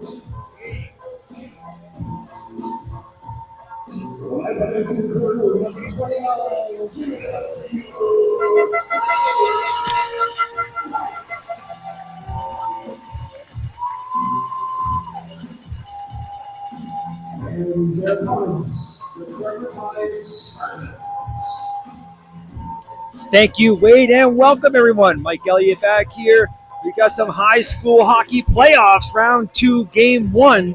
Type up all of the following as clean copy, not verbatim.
And their opponents, the Dartmouth High. Thank you, Wade, and welcome everyone. Mike Elliott back here. We got some high school hockey playoffs, round 2, game 1.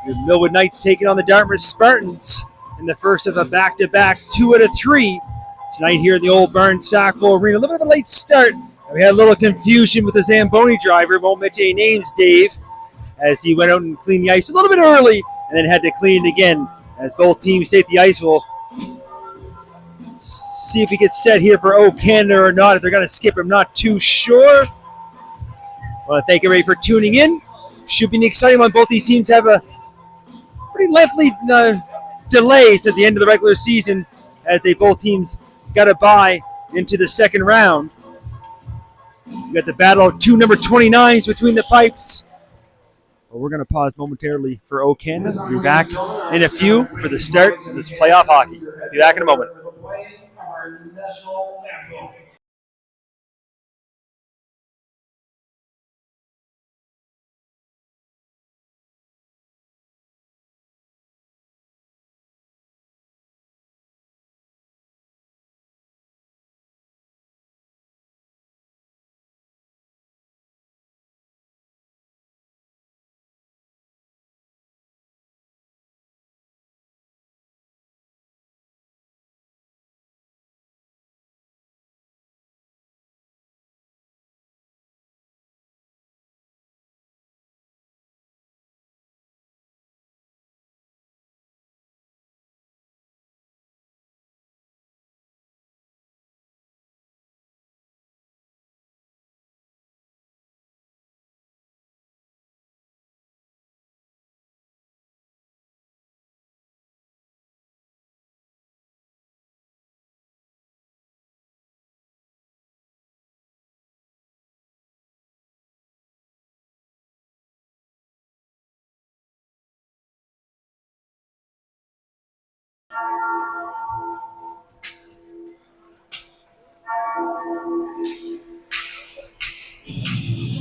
The Millwood Knights taking on the Dartmouth Spartans in the first of a back-to-back 2 out of 3 tonight here in the old Barn Sackville Arena. A little bit of a late start. We had a little confusion with the Zamboni driver. Won't mention any names, Dave, as he went out and cleaned the ice a little bit early and then had to clean it again as both teams stay at the ice. Will see if he gets set here for O Canada or not. If they're going to skip him, not too sure. I want to thank everybody for tuning in. Should be an exciting one. Both these teams have a pretty lengthy delays at the end of the regular season as they both teams got a bye into the second round. We got the battle of 2 number 29s between the pipes. But we're going to pause momentarily for O Canada. We'll be back in a few for the start of this playoff hockey. Be back in a moment.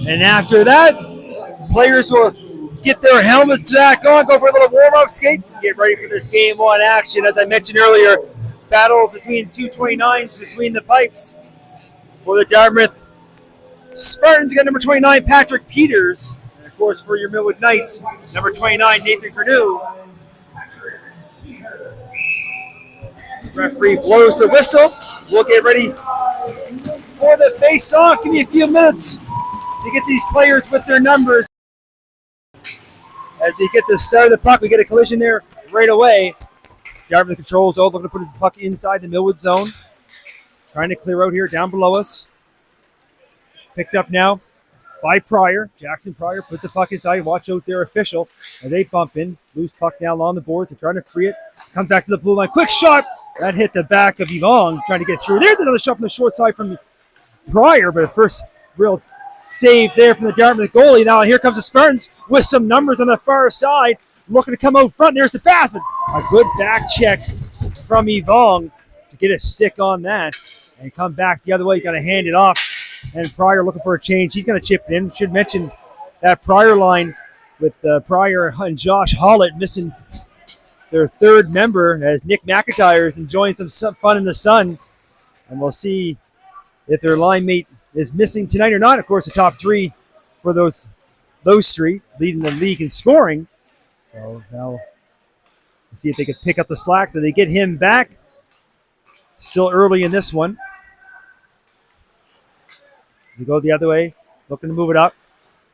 And after that, players will get their helmets back on, go for a little warm-up skate, get ready for this game 1 action. As I mentioned earlier, battle between 229s between the pipes. For the Dartmouth Spartans, you got number 29, Patrick Peters. And of course, for your Millwood Knights, number 29, Nathan Curnew. Referee blows the whistle. We'll get ready for the face-off. Give me a few minutes to get these players with their numbers. As they get the start of the puck, we get a collision there right away. Dartmouth controls, looking to put the puck inside the Millwood zone. Trying to clear out here down below us. Picked up now by Pryor. Jackson Pryor puts a puck inside. Watch out their official. And they bump in. Loose puck now along the boards. They're trying to free it. Comes back to the blue line. Quick shot. That hit the back of Yvonne. Trying to get through. There's another shot from the short side from Pryor. But first real save there from the Dartmouth goalie. Now here comes the Spartans with some numbers on the far side. Looking to come out front. There's the pass. But a good back check from Yvonne to get a stick on that. And come back the other way. You got to hand it off. And Pryor looking for a change. He's going to chip it in. Should mention that Pryor line with Pryor and Josh Hollett missing their third member as Nick McIntyre is enjoying some fun in the sun. And we'll see if their line mate is missing tonight or not. Of course, the top 3 for those 3 leading the league in scoring. So now we'll see if they can pick up the slack. Do they get him back? Still early in this one. They go the other way, looking to move it up.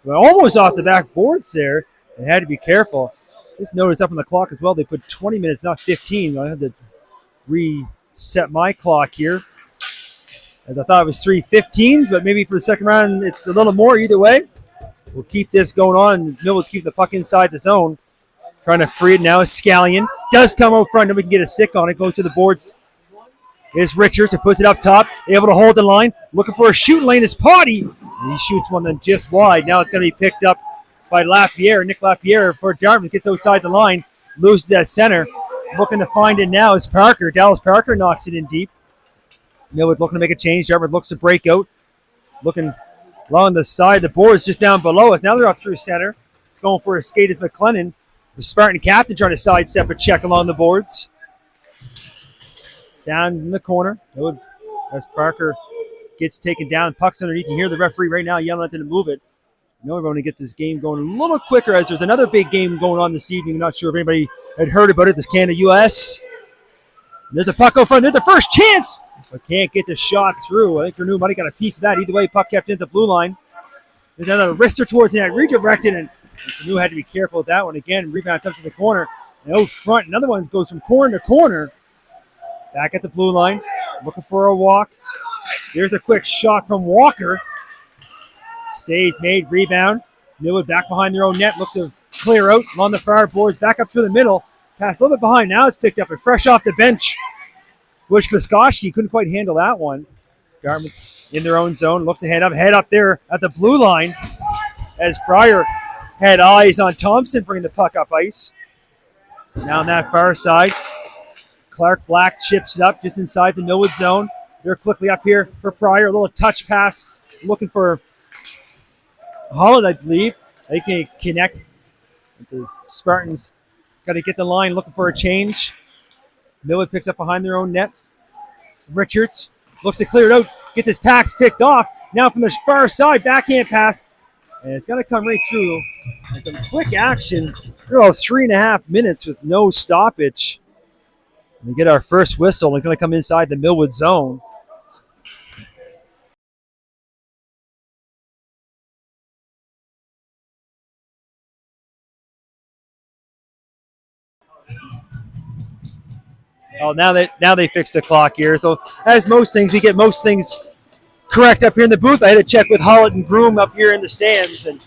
We're almost off the back boards there. They had to be careful. Just noticed up on the clock as well, they put 20 minutes, not 15. I had to reset my clock here. As I thought it was 3:15s, but maybe for the second round, it's a little more either way. We'll keep this going on. Millwood's keeping the puck inside the zone. Trying to free it now. Scallion does come out front, and we can get a stick on it. Goes to the boards. Here's Richards who puts it up top. Able to hold the line. Looking for a shooting lane is Potty. And he shoots one then just wide. Now it's going to be picked up by Lapierre. Nick Lapierre for Dartmouth gets outside the line, loses at center. Looking to find it now is Parker. Dallas Parker knocks it in deep. Millwood looking to make a change. Dartmouth looks to break out. Looking along the side. The board is just down below us. Now they're off through center. It's going for a skate as McLennan. The Spartan captain trying to sidestep a check along the boards. Down in the corner. Millwood, as Parker gets taken down. Puck's underneath. You hear the referee right now yelling at them to move it. We're going to get this game going a little quicker as there's another big game going on this evening. I'm not sure if anybody had heard about it. This Canada-US. There's a puck out front. There's the first chance. But can't get the shot through. I think Renew Money got a piece of that. Either way, puck kept into the blue line. There's another wrister towards the net. Redirected, and Renew had to be careful with that one. Again, rebound comes to the corner. And out front, another one goes from corner to corner. Back at the blue line. Looking for a walk. There's a quick shot from Walker. Saves made, rebound. Millwood back behind their own net. Looks to clear out along the far boards. Back up through the middle. Pass a little bit behind. Now it's picked up and fresh off the bench. Bush Koskoski couldn't quite handle that one. Dartmouth in their own zone. Looks to head up there at the blue line. As Pryor had eyes on Thompson bringing the puck up ice. Now on that far side. Clark Black chips it up just inside the Millwood zone. They're quickly up here for Pryor. A little touch pass. Looking for Holland, I believe. They can connect. The Spartans got to get the line looking for a change. Millwood picks up behind their own net. Richards looks to clear it out. Gets his packs picked off. Now from the far side, backhand pass. And it's going to come right through. And some quick action. For about 3.5 minutes with no stoppage. We get our first whistle. We're going to come inside the Millwood zone. Oh, now they fixed the clock here. So as most things, we get most things correct up here in the booth. I had to check with Hollett and Groom up here in the stands, and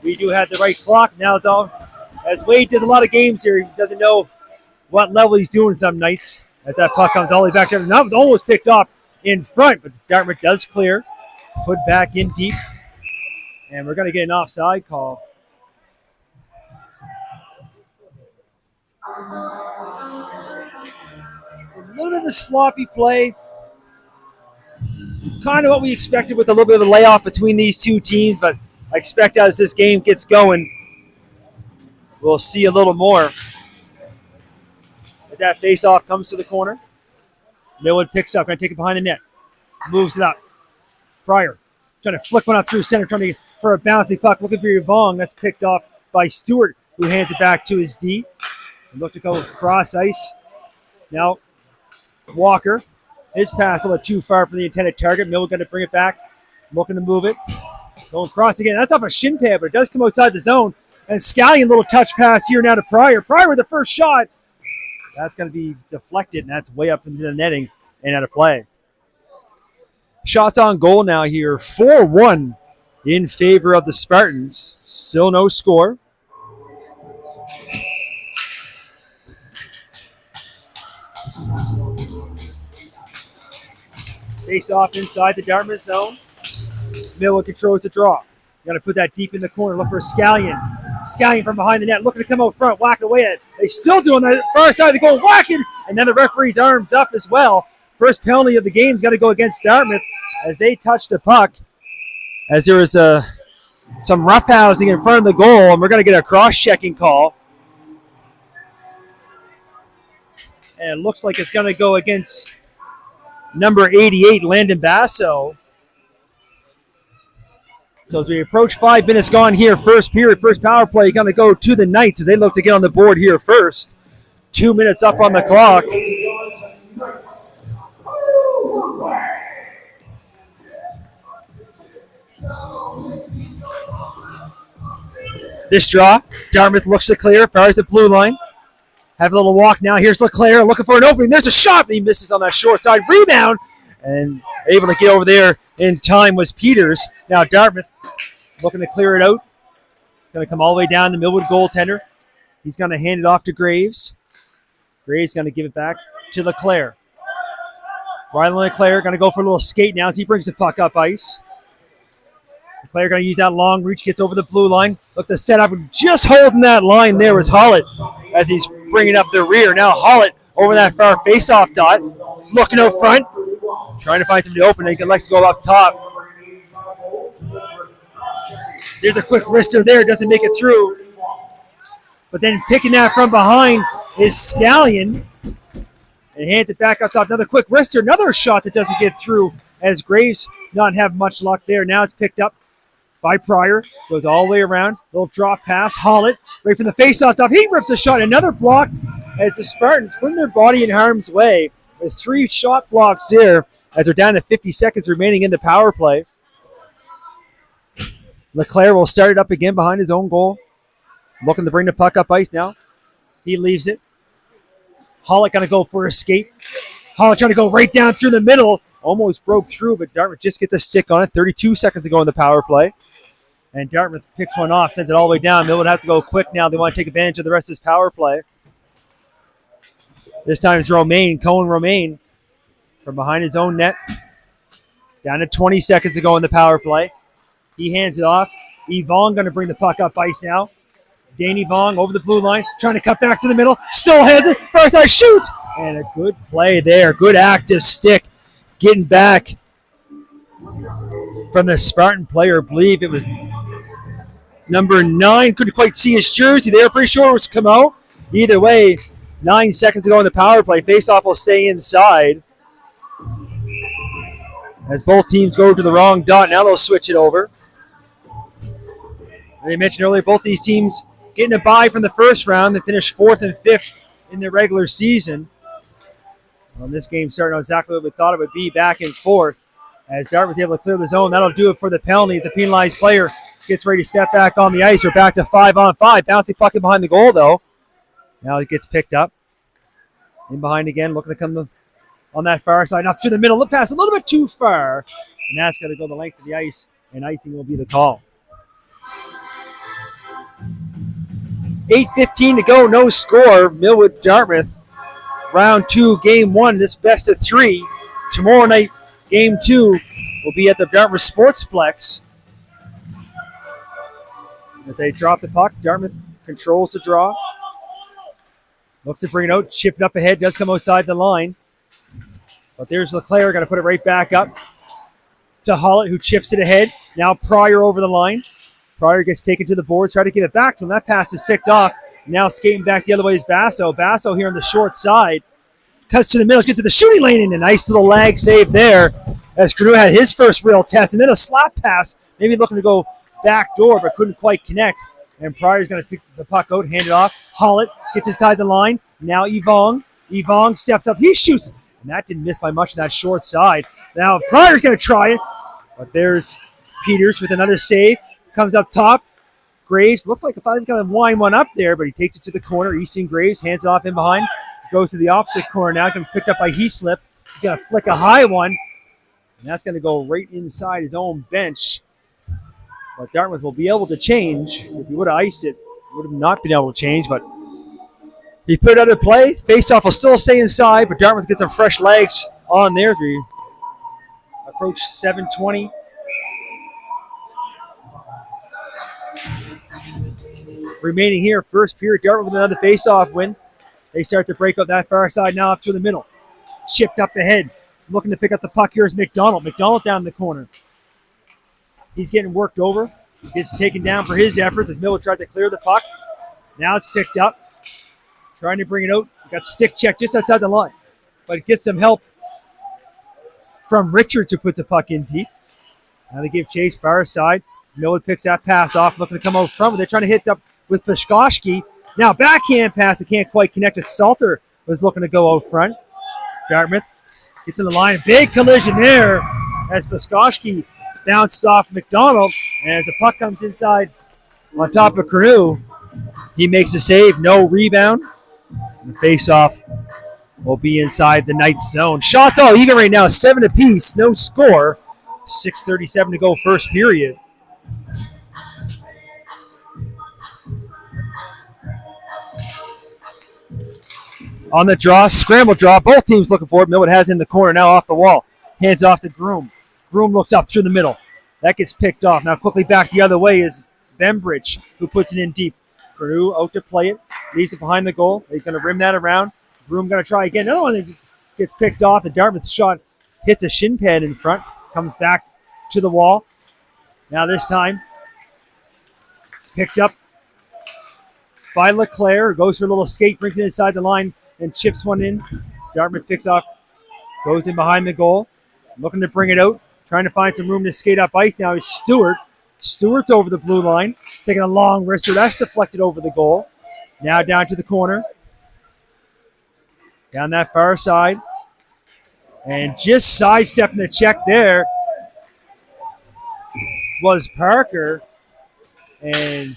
we do have the right clock. Now it's all, as Wade does a lot of games here, he doesn't know what level he's doing some nights. As that puck comes all the way back there. Now it's almost picked off in front, but Dartmouth does clear. Put back in deep. And we're going to get an offside call. It's a little bit of a sloppy play. Kind of what we expected with a little bit of a layoff between these two teams, but I expect as this game gets going, we'll see a little more. As that face-off comes to the corner, Millwood picks up, going to take it behind the net. Moves it up. Pryor trying to flick one up through center, trying to get for a bouncing puck. Looking for Yvonne. That's picked off by Stewart, who hands it back to his D. Look to go cross ice. Now, Walker. His pass a little too far from the intended target. Millwood going to bring it back. Looking to move it. Going cross again. That's off a shin pad, but it does come outside the zone. And Scallion, little touch pass here now to Pryor. Pryor with the first shot. That's going to be deflected, and that's way up into the netting and out of play. Shots on goal now here. 4-1 in favor of the Spartans. Still no score. Face off inside the Dartmouth zone. Millwood controls the draw. You got to put that deep in the corner. Look for Scallion. Scallion from behind the net, looking to come out front, whack away at it. They still doing that far side of the goal, whacking, and then the referee's arms up as well. First penalty of the game's got to go against Dartmouth as they touch the puck. As there was some roughhousing in front of the goal, and we're going to get a cross-checking call. And it looks like it's going to go against number 88, Landon Basso. So as we approach 5 minutes gone here, first period, first power play, going to go to the Knights as they look to get on the board here first. 2 minutes up on the clock. This draw, Dartmouth looks to clear, fires the blue line. Have a little walk now. Here's LeClaire looking for an opening. There's a shot. He misses on that short side. Rebound. And able to get over there in time was Peters. Now Dartmouth looking to clear it out. It's going to come all the way down the Millwood goaltender. He's going to hand it off to Graves. Graves going to give it back to LeClaire. Rylan LeClaire going to go for a little skate now as he brings the puck up ice. LeClaire going to use that long reach, gets over the blue line, looks to set up, and just holding that line there was Hollett as he's bringing up the rear. Now Hollett over that far face-off dot, looking out front, trying to find somebody open. He likes to go up top. There's a quick wrister there, doesn't make it through. But then picking that from behind is Scallion. And hands it back up top. Another quick wrister, another shot that doesn't get through as Graves not have much luck there. Now it's picked up by Pryor. Goes all the way around. Little drop pass. Hollett right from the face-off top. He rips a shot. Another block as the Spartans putting their body in harm's way with 3 shot blocks there as they're down to 50 seconds remaining in the power play. LeClaire will start it up again behind his own goal. Looking to bring the puck up ice now. He leaves it. Hollett going to go for a skate. Hollett trying to go right down through the middle. Almost broke through, but Dartmouth just gets a stick on it. 32 seconds to go in the power play. And Dartmouth picks one off, sends it all the way down. Millwood have to go quick now. They want to take advantage of the rest of this power play. This time it's Cohen Romaine from behind his own net. Down to 20 seconds to go in the power play. He hands it off. Yvonne going to bring the puck up ice now. Danny Vong over the blue line, trying to cut back to the middle. Still has it. Far side shoots. And a good play there. Good active stick. Getting back from the Spartan player. I believe it was number 9. Couldn't quite see his jersey there. Pretty sure it was Camo. Either way, 9 seconds to go in the power play. Faceoff will stay inside. As both teams go to the wrong dot. Now they'll switch it over. As I mentioned earlier, both these teams getting a bye from the first round. They finished 4th and 5th in the regular season. Well, this game starting out exactly what we thought it would be, back and forth. As Dartmouth able to clear the zone, that'll do it for the penalty. The penalized player gets ready to step back on the ice. We're back to 5-on-5. Bouncing puck in behind the goal, though. Now it gets picked up. In behind again, looking to come on that far side. Up through the middle. The pass a little bit too far. And that's going to go the length of the ice, and icing will be the call. 8:15 to go, no score. Millwood, Dartmouth, round 2, game 1. This best of 3. Tomorrow night, game 2 will be at the Dartmouth Sportsplex. As they drop the puck, Dartmouth controls the draw. Looks to bring it out, shift up ahead, does come outside the line. But there's LeClaire, going to put it right back up to Hollett, who chips it ahead. Now Pryor over the line. Pryor gets taken to the boards, try to give it back to him. That pass is picked off. Now skating back the other way is Basso. Basso here on the short side. Cuts to the middle, gets to the shooting lane, and a nice little lag save there as Canoe had his first real test. And then a slap pass, maybe looking to go back door, but couldn't quite connect. And Pryor's going to pick the puck out, hand it off. Hollett gets inside the line. Now Yvonne. Yvonne steps up. He shoots. And that didn't miss by much on that short side. Now Pryor's going to try it. But there's Peters with another save. Comes up top. Graves looks like I thought he was going to wind one up there, but he takes it to the corner. Easton Graves hands it off in behind. Goes to the opposite corner now. Going to pick up by Heaslip. He's going to flick a high one. And that's going to go right inside his own bench. But Dartmouth will be able to change. If he would have iced it, he would have not been able to change. But he put it out of play. Faceoff will still stay inside, but Dartmouth gets some fresh legs on there. We approach 7:20. Remaining here, first period, Dartmouth with another face-off win. They start to break up that far side now up to the middle. Chipped up ahead. Looking to pick up the puck here is McDonald. McDonald down in the corner. He's getting worked over. Gets taken down for his efforts as Millwood tried to clear the puck. Now it's picked up. Trying to bring it out. Got stick check just outside the line. But it gets some help from Richards, who puts the puck in deep. Now they give chase far side. Millwood picks that pass off. Looking to come out front. But they're trying to hit up with Pashkoshki. Now backhand pass. It can't quite connect. Salter was looking to go out front. Dartmouth get to the line. Big collision there as Pashkoshki bounced off McDonald. And as the puck comes inside on top of Canoe, he makes a save. No rebound. The face-off will be inside the Knights zone. Shots all even right now. 7 apiece. No score. 6:37 to go first period. On the draw, scramble draw. Both teams looking for it. Millwood has it in the corner now off the wall. Hands off to Groom. Groom looks up through the middle. That gets picked off. Now quickly back the other way is Bembridge, who puts it in deep. Purdue out to play it. Leaves it behind the goal. They're going to rim that around. Broom going to try again. Another one that gets picked off. The Dartmouth shot hits a shin pad in front. Comes back to the wall. Now this time, picked up by LeClaire. Goes for a little skate, brings it inside the line, and chips one in. Dartmouth picks off, goes in behind the goal. Looking to bring it out. Trying to find some room to skate up ice. Now is Stewart. Stewart's over the blue line. Taking a long wrister. That's deflected over the goal. Now down to the corner. Down that far side. And just sidestepping the check there was Parker. And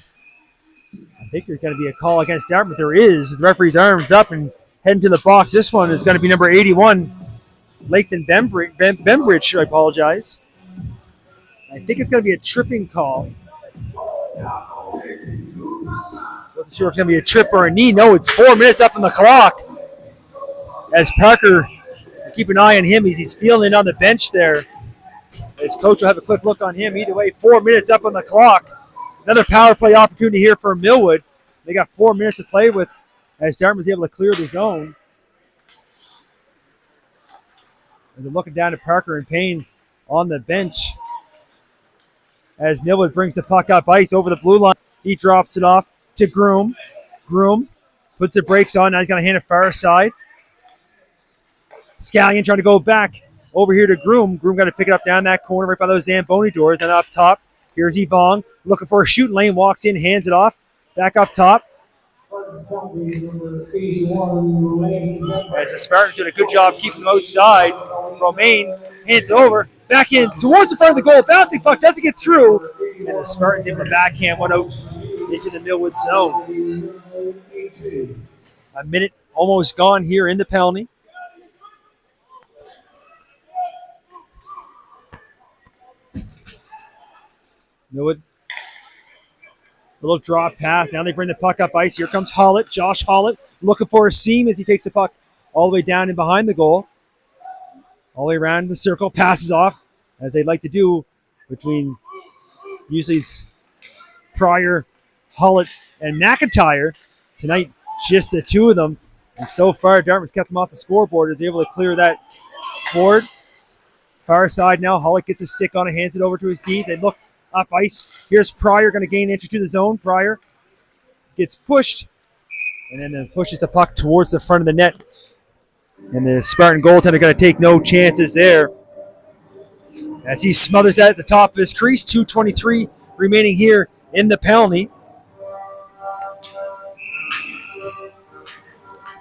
I think there's going to be a call against Dartmouth. There is. The referee's arms up and heading to the box. This one is going to be number 81, Lathan Bembridge. I apologize. I think it's going to be a tripping call. Wasn't sure if it's going to be a trip or a knee. No, it's 4 minutes up on the clock. As Parker, keep an eye on him. He's feeling it on the bench there. His coach will have a quick look on him. Either way, 4 minutes up on the clock. Another power play opportunity here for Millwood. They got 4 minutes to play with as Dartmouth was able to clear the zone. And they're looking down at Parker and Payne on the bench as Millwood brings the puck up ice over the blue line. He drops it off to Groom. Groom puts the brakes on. Now he's going to hand it far side. Scallion trying to go back over here to Groom. Groom got to pick it up down that corner right by those Zamboni doors. And up top, here's Yvonne looking for a shooting lane. Walks in, hands it off. Back up top. As the Spartans doing a good job keeping them outside. Romaine hands it over. Back in towards the front of the goal. Bouncing puck doesn't get through. And the Spartans give the backhand one out into the Millwood zone. A minute almost gone here in the penalty. Millwood. A little drop pass. Now they bring the puck up ice. Here comes Hollett. Josh Hollett looking for a seam as he takes the puck all the way down and behind the goal. All the way around the circle. Passes off, as they like to do, between usually Pryor, Hollett, and McIntyre. Tonight, just the two of them. And so far, Dartmouth's kept them off the scoreboard. Is able to clear that board. Far side now. Hollett gets a stick on it, hands it over to his D. They look up ice. Here's Pryor going to gain entry to the zone. Pryor gets pushed and then pushes the puck towards the front of the net. And the Spartan goaltender going to take no chances there as he smothers that at the top of his crease. 2:23 remaining here in the penalty.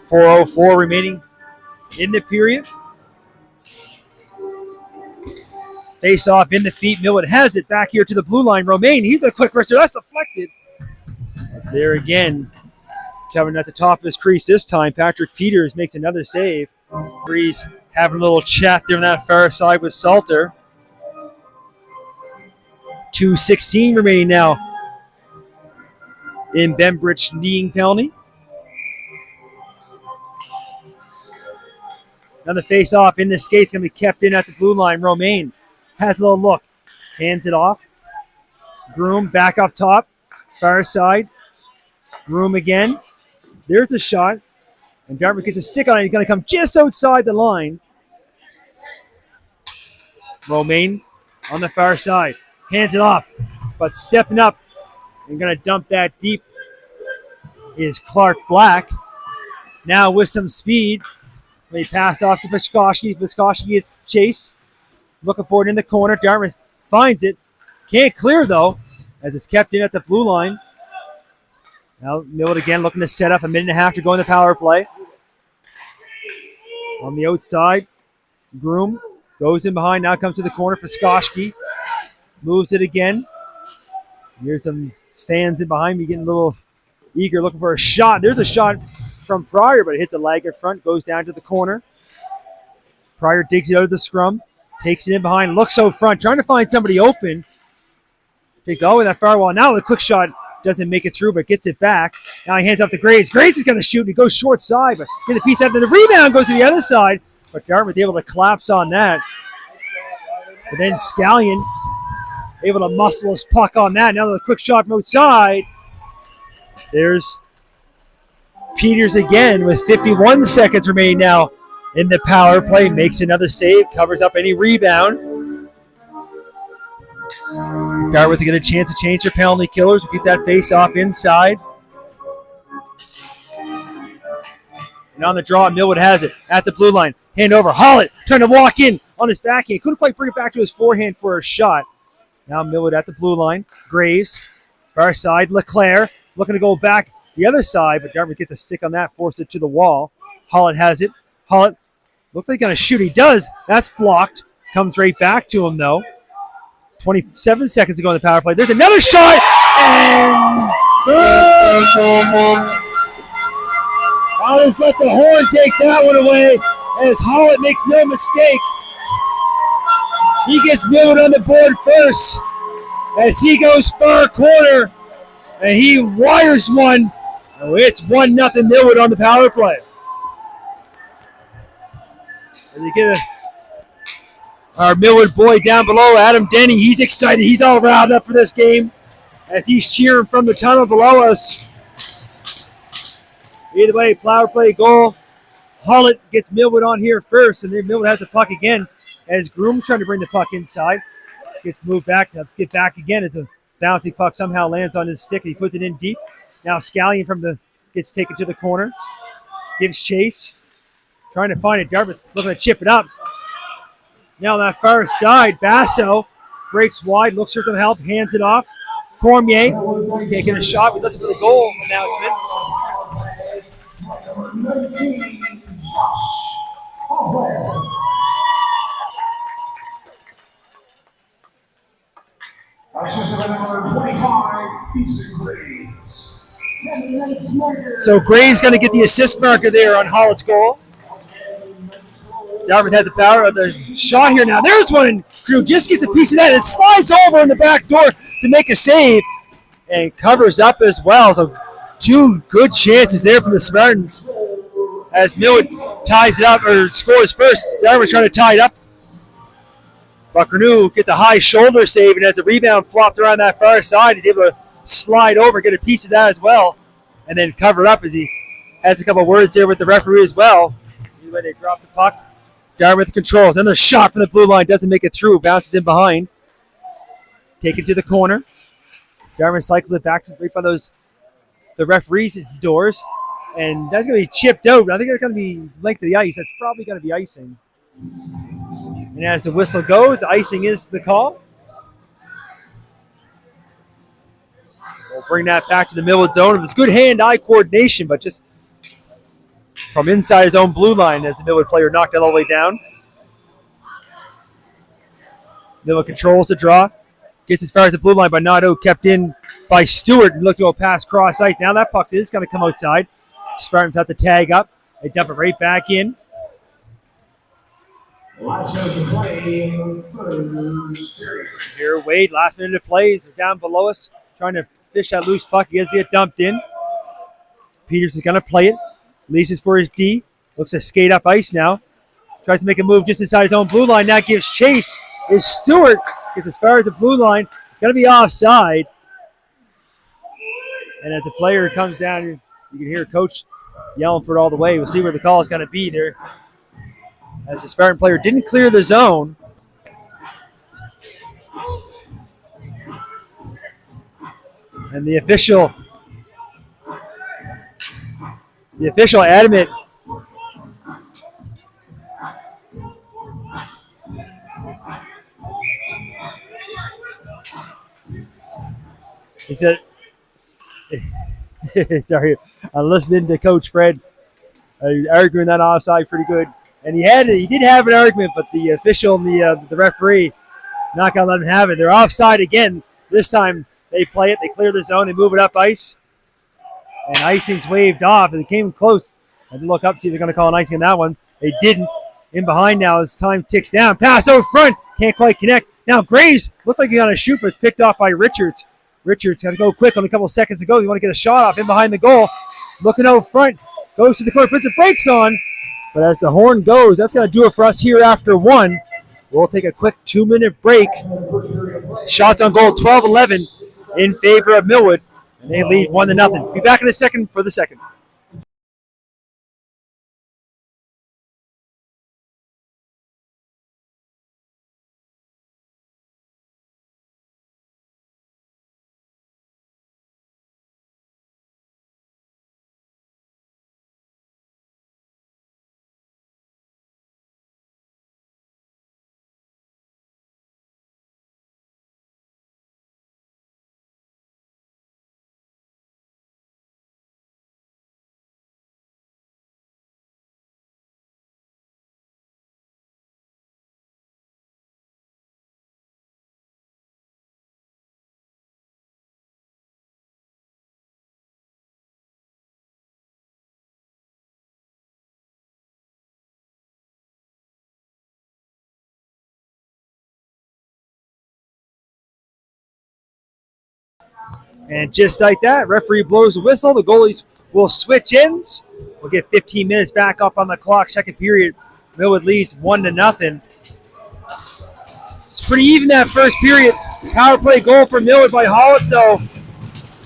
4:04 remaining in the period. Face off in the feet. Millwood has it back here to the blue line. Romaine, he's a quick wrister. That's deflected. But there again, coming at the top of his crease this time. Patrick Peters makes another save. He's having a little chat there on that far side with Salter. 2:16 remaining now in Bembridge kneeing penalty. Another face off in the skates going to be kept in at the blue line. Romaine has a little look. Hands it off. Groom back up top. Far side. Groom again. There's a shot. And Dartmouth gets a stick on it. He's going to come just outside the line. Romaine on the far side. Hands it off. But stepping up and going to dump that deep is Clark Black. Now with some speed. They pass off to Viskoski. Viskoski gets chase. Looking for it in the corner. Dartmouth finds it. Can't clear, though, as it's kept in at the blue line. Now Millwood again looking to set up. A minute and a half to go in the power play. On the outside, Groom goes in behind. Now comes to the corner. Viskoski moves it again. Here's some fans in behind me getting a little eager, looking for a shot. There's a shot from Pryor, but it hits the leg in front. Goes down to the corner. Pryor digs it out of the scrum. Takes it in behind, looks out front, trying to find somebody open. Takes it all the way that far wall. Now the quick shot doesn't make it through, but gets it back. Now he hands off to Graves. Graves is going to shoot, and he goes short side, but gets a piece out, and the rebound goes to the other side. But Dartmouth able to collapse on that. But then Scallion able to muscle his puck on that. Now the quick shot from outside. There's Peters again with 51 seconds remaining now in the power play. Makes another save, covers up any rebound. Dartmouth to get a chance to change their penalty killers. Get that face off inside. And on the draw, Millwood has it at the blue line. Hand over. Hollett trying to walk in on his backhand. Couldn't quite bring it back to his forehand for a shot. Now Millwood at the blue line. Graves. Far side. LeClaire looking to go back the other side, but Dartmouth gets a stick on that, forces it to the wall. Hollett has it. Hollett looks like he's going to shoot. He does. That's blocked. Comes right back to him, though. 27 seconds to go in the power play. There's another shot. And I'll just let the horn take that one away as Hollett makes no mistake. He gets Millwood on the board first as he goes far corner and he wires one. Oh, it's 1-0 Millwood on the power play. And you get our Millwood boy down below, Adam Denny. He's excited. He's all riled up for this game as he's cheering from the tunnel below us. Either way, power play goal. Hollett gets Millwood on here first, and then Millwood has the puck again as Groom's trying to bring the puck inside. Gets moved back. Let's get back again as the bouncing puck somehow lands on his stick. He puts it in deep. Now Scallion gets taken to the corner. Gives chase. Trying to find it. Dartmouth looking to chip it up. Now on that far side, Basso breaks wide, looks for some help, hands it off. Cormier can't get a shot, but listen for the goal announcement. So Graves going to get the assist marker there on Hollett's goal. Dartmouth has the power of the shot here now. There's one, and Crew just gets a piece of that. It slides over in the back door to make a save and covers up as well. So two good chances there from the Spartans as Millwood ties it up or scores first. Dartmouth trying to tie it up. Buckaroo gets a high shoulder save, and as the rebound flopped around that far side, he's able to slide over, get a piece of that as well, and then cover up as he has a couple of words there with the referee as well. Either way, they drop the puck. Dartmouth controls. Then the shot from the blue line doesn't make it through. Bounces in behind. Take it to the corner. Dartmouth cycles it back right by the referee's doors. And that's going to be chipped out. I think it's going to be length of the ice. That's probably going to be icing. And as the whistle goes, icing is the call. We'll bring that back to the Millwood zone. It was good hand-eye coordination, but just from inside his own blue line as the Millwood player knocked it all the way down. Millwood controls the draw. Gets as far as the blue line by Nadeau, kept in by Stewart and looked to go past cross ice. Now that puck is going to come outside. Spartans have to tag up. They dump it right back in. Here, Wade, last minute of play. They're down below us, trying to fish that loose puck. He has to get dumped in. Peters is going to play it. Leases for his D. Looks to skate up ice now. Tries to make a move just inside his own blue line. Now gives chase. Is Stewart. Gets as far as the blue line. It's going to be offside. And as the player comes down, you can hear Coach yelling for it all the way. We'll see where the call is going to be there. As the Spartan player didn't clear the zone. And the official adamant. He said, sorry, I'm listening to Coach Fred arguing that offside pretty good. And he did have an argument, but the official and the referee not going to let him have it. They're offside again. This time they play it. They clear the zone. They move it up ice. And icing's waved off. And it came close. I had to look up, see if they're going to call an icing on that one. They didn't. In behind now as time ticks down. Pass out front. Can't quite connect. Now Graves looks like he's going to shoot, but it's picked off by Richards. Richards got to go quick. Only a couple of seconds to go. You want to get a shot off in behind the goal. Looking out front. Goes to the corner. Puts the brakes on. But as the horn goes, that's going to do it for us here after one. We'll take a quick 2-minute break. Shots on goal 12-11 in favor of Millwood, and they lead 1-0. Be back in a second for the second. And just like that, referee blows the whistle. The goalies will switch ends. We'll get 15 minutes back up on the clock. Second period, Millwood leads 1-0. It's pretty even that first period. Power play goal for Millwood by Hollitt, though,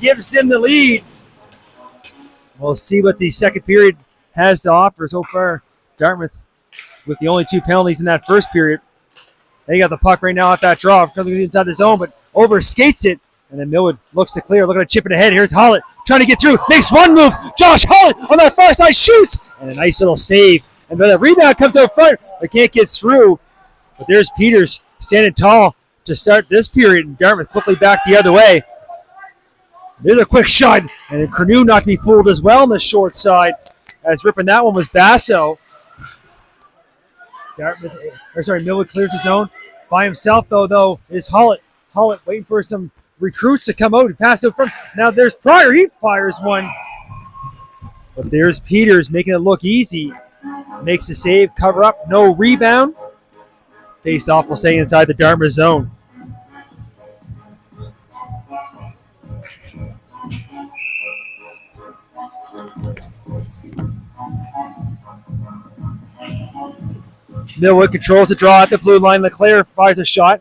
gives them the lead. We'll see what the second period has to offer so far. Dartmouth with the only 2 penalties in that first period. They got the puck right now off that draw. Comes inside the zone, but over skates it. And then Millwood looks to clear, looking to chip it ahead. Here's Hollitt trying to get through. Makes one move. Josh Hollitt on that far side shoots. And a nice little save. And then the rebound comes out front. But can't get through. But there's Peters standing tall to start this period. And Dartmouth quickly back the other way. There's a quick shot. And then Cornu not to be fooled as well on the short side. As ripping that one was Basso. Millwood clears his zone. By himself, though, is Hollitt. Hollitt waiting for some recruits to come out and pass out front. Now there's Pryor. He fires one. But there's Peters making it look easy. Makes a save, cover up, no rebound. Face off will stay inside the Dartmouth zone. Millwood controls the draw at the blue line. Leclerc fires a shot.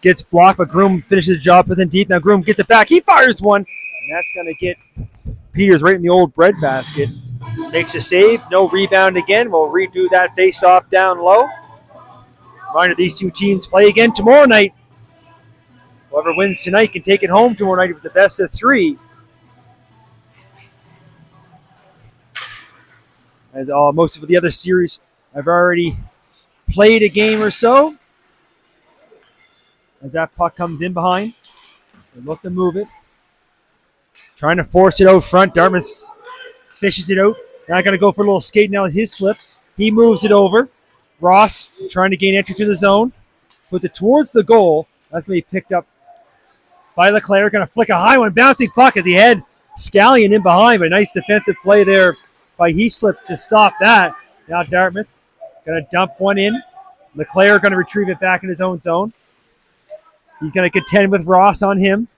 Gets blocked, but Groom finishes the job within deep. Now Groom gets it back. He fires one. And that's going to get Peters right in the old bread basket. Makes a save. No rebound again. We'll redo that face-off down low. Reminder, these two teams play again tomorrow night. Whoever wins tonight can take it home tomorrow night with the best of 3. And most of the other series I've already played a game or so. As that puck comes in behind, they look to move it. Trying to force it out front. Dartmouth fishes it out. Now going to go for a little skate now with his slip. He moves it over. Ross trying to gain entry to the zone. Puts it towards the goal. That's going to be picked up by Leclerc. Going to flick a high one. Bouncing puck as he had Scallion in behind. But a nice defensive play there by Heaslip to stop that. Now Dartmouth going to dump one in. Leclerc going to retrieve it back in his own zone. He's going to contend with Ross on him.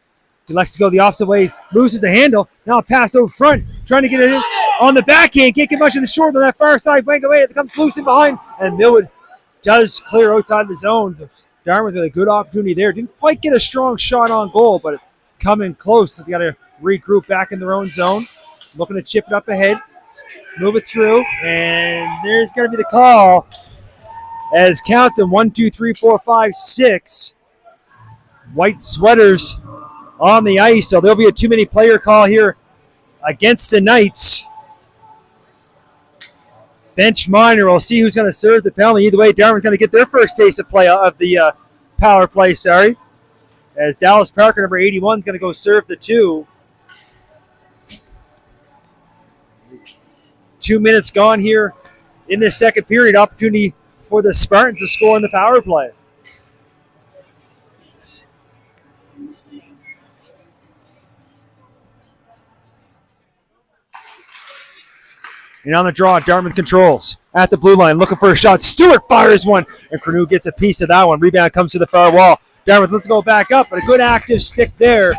He likes to go the opposite way. Loses a handle. Now a pass over front. Trying to get it in on the backhand. Can't get much of the short on that far side. Blank away. It comes loose in behind. And Millwood does clear outside the zone. Dartmouth with a good opportunity there. Didn't quite get a strong shot on goal, but coming close. They got to regroup back in their own zone. Looking to chip it up ahead. Move it through. And there's going to be the call. As count them 1, 2, 3, 4, 5, 6. White sweaters on the ice, so there'll be a too-many player call here against the Knights. Bench minor. We'll see who's going to serve the penalty. Either way, Dartmouth's going to get their first taste of play of the power play. As Dallas Parker, number 81, is going to go serve the 2. 2 minutes gone here in this second period. Opportunity for the Spartans to score in the power play. And on the draw, Dartmouth controls at the blue line, looking for a shot. Stewart fires one, and Cornu gets a piece of that one. Rebound comes to the far wall. Dartmouth, let's go back up, but a good active stick there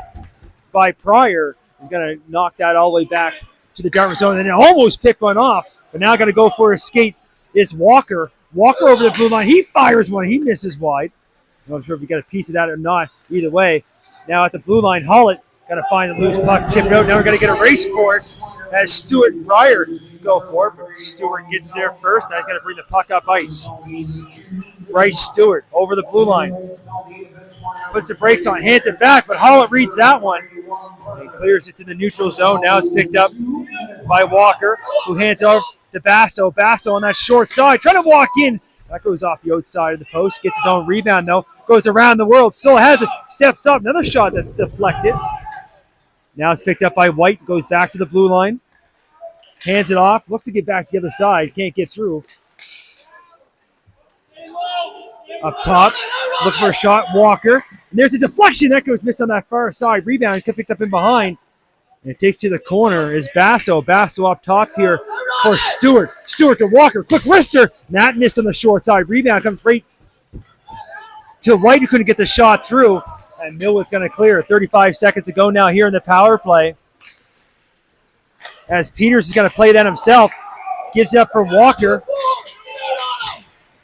by Pryor. He's going to knock that all the way back to the Dartmouth zone, and then almost pick one off, but now got to go for a skate is Walker. Walker over the blue line. He fires one. He misses wide. I'm not sure if we got a piece of that or not. Either way, now at the blue line, Hollett got to find the loose puck, chip it out. Now we're going to get a race for it as Stewart and Pryor go for it. But Stewart gets there first. Now he's going to bring the puck up ice. Bryce Stewart over the blue line. Puts the brakes on, hands it back, but Hollett reads that one. He clears it to the neutral zone. Now it's picked up by Walker, who hands it over to Basso. Basso on that short side, trying to walk in. That goes off the outside of the post. Gets his own rebound, though. Goes around the world. Still has it. Steps up. Another shot that's deflected. Now it's picked up by White. Goes back to the blue line. Hands it off. Looks to get back to the other side. Can't get through. Up top. Looking for a shot. Walker. And there's a deflection. That goes missed on that far side. Rebound. Picked up in behind. And it takes to the corner is Basso. Basso up top here for Stewart. Stewart to Walker. Quick wrister. That missed on the short side. Rebound comes right to White, who couldn't get the shot through. And Millwood's going to clear. 35 seconds to go now here in the power play. As Peters is going to play that himself. Gives it up for Walker.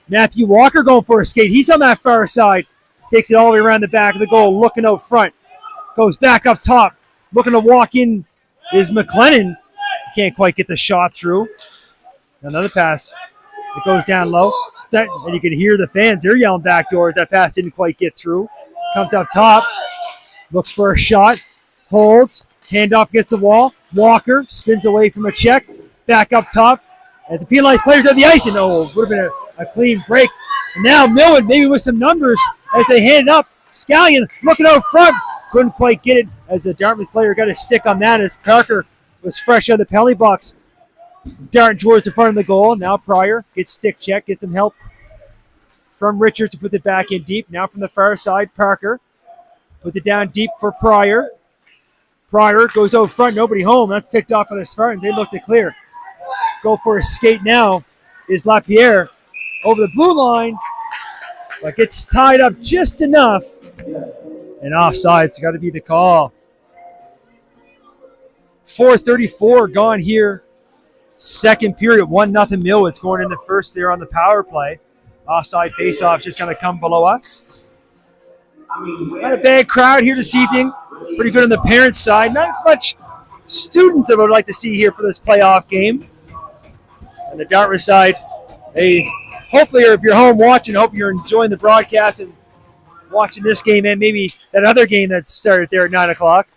Matthew Walker going for a skate. He's on that far side. Takes it all the way around the back of the goal. Looking out front. Goes back up top. Looking to walk in is McLennan. Can't quite get the shot through. Another pass. It goes down low. And you can hear the fans. They're yelling backdoors. That pass didn't quite get through. Comes up top. Looks for a shot. Holds. Handoff against the wall. Walker spins away from a check. Back up top. And the penalized players on the ice. And would have been a clean break. And now Millwood maybe with some numbers as they hand it up. Scallion looking out front. Couldn't quite get it as the Dartmouth player got a stick on that as Parker was fresh out of the penalty box. Darting towards the front of the goal. Now Pryor gets stick check, gets some help from Richards to put it back in deep. Now from the far side, Parker puts it down deep for Pryor. Pryor goes out front, nobody home. That's picked off by the Spartans. They look to clear. Go for a skate now is LaPierre over the blue line, but gets tied up just enough. And offside's got to be the call. 4:34 gone here. Second period, 1-0 Millwood scoring in the first there on the power play. Offside faceoff just going to come below us. Not a bad crowd here this evening. Pretty good on the parents' side. Not much students I would like to see here for this playoff game. On the Dartmouth side, hopefully if you're home watching, I hope you're enjoying the broadcast and watching this game and maybe that other game that started there at 9 o'clock.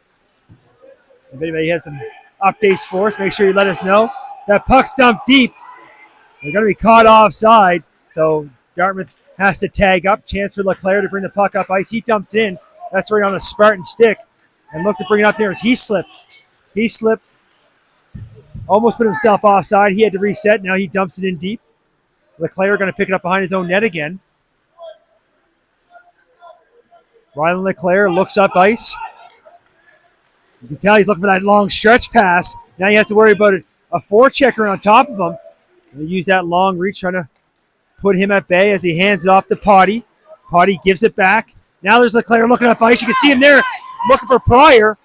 If anybody has some updates for us, make sure you let us know. That puck's dumped deep. They're going to be caught offside, so Dartmouth has to tag up. Chance for Leclerc to bring the puck up ice. He dumps in. That's right on a Spartan stick. And look to bring it up there as he slipped. He slipped. Almost put himself offside. He had to reset. Now he dumps it in deep. Leclerc going to pick it up behind his own net again. Rylan Leclerc looks up ice. You can tell he's looking for that long stretch pass. Now he has to worry about a forechecker on top of him. And use that long reach, trying to put him at bay as he hands it off to Potty. Potty gives it back. Now there's Leclerc looking up ice. You can see him there looking for Pryor.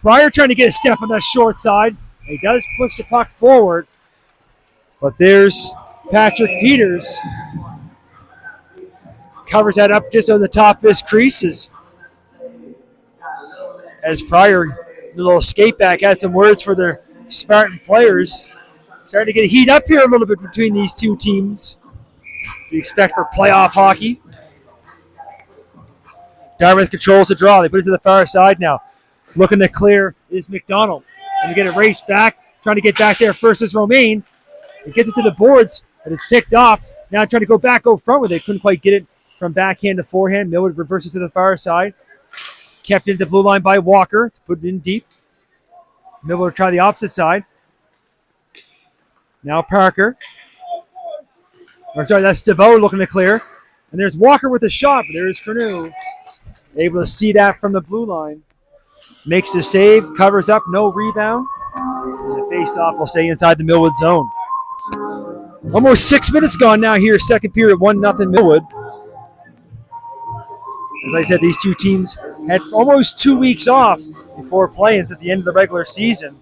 Pryor trying to get a step on that short side. He does push the puck forward. But there's Patrick Peters. Covers that up just on the top of his creases. As Pryor, the little skate back, has some words for their Spartan players. Starting to get heat up here a little bit between these two teams. We expect for playoff hockey. Dartmouth controls the draw. They put it to the far side now. Looking to clear is McDonald. And we get a race back. Trying to get back there first is Romaine. It gets it to the boards, but it's picked off. Now trying to go front with it. Couldn't quite get it from backhand to forehand. Millwood reverses to the far side. Kept into the blue line by Walker to put it in deep. Millwood will try the opposite side. Now Parker. That's DeVoe looking to clear. And there's Walker with a shot, but there's Cornu. Able to see that from the blue line. Makes the save, covers up, no rebound. And the face-off will stay inside the Millwood zone. Almost 6 minutes gone now here, second period, 1-0 Millwood. As I said, these two teams had almost 2 weeks off before playing at the end of the regular season.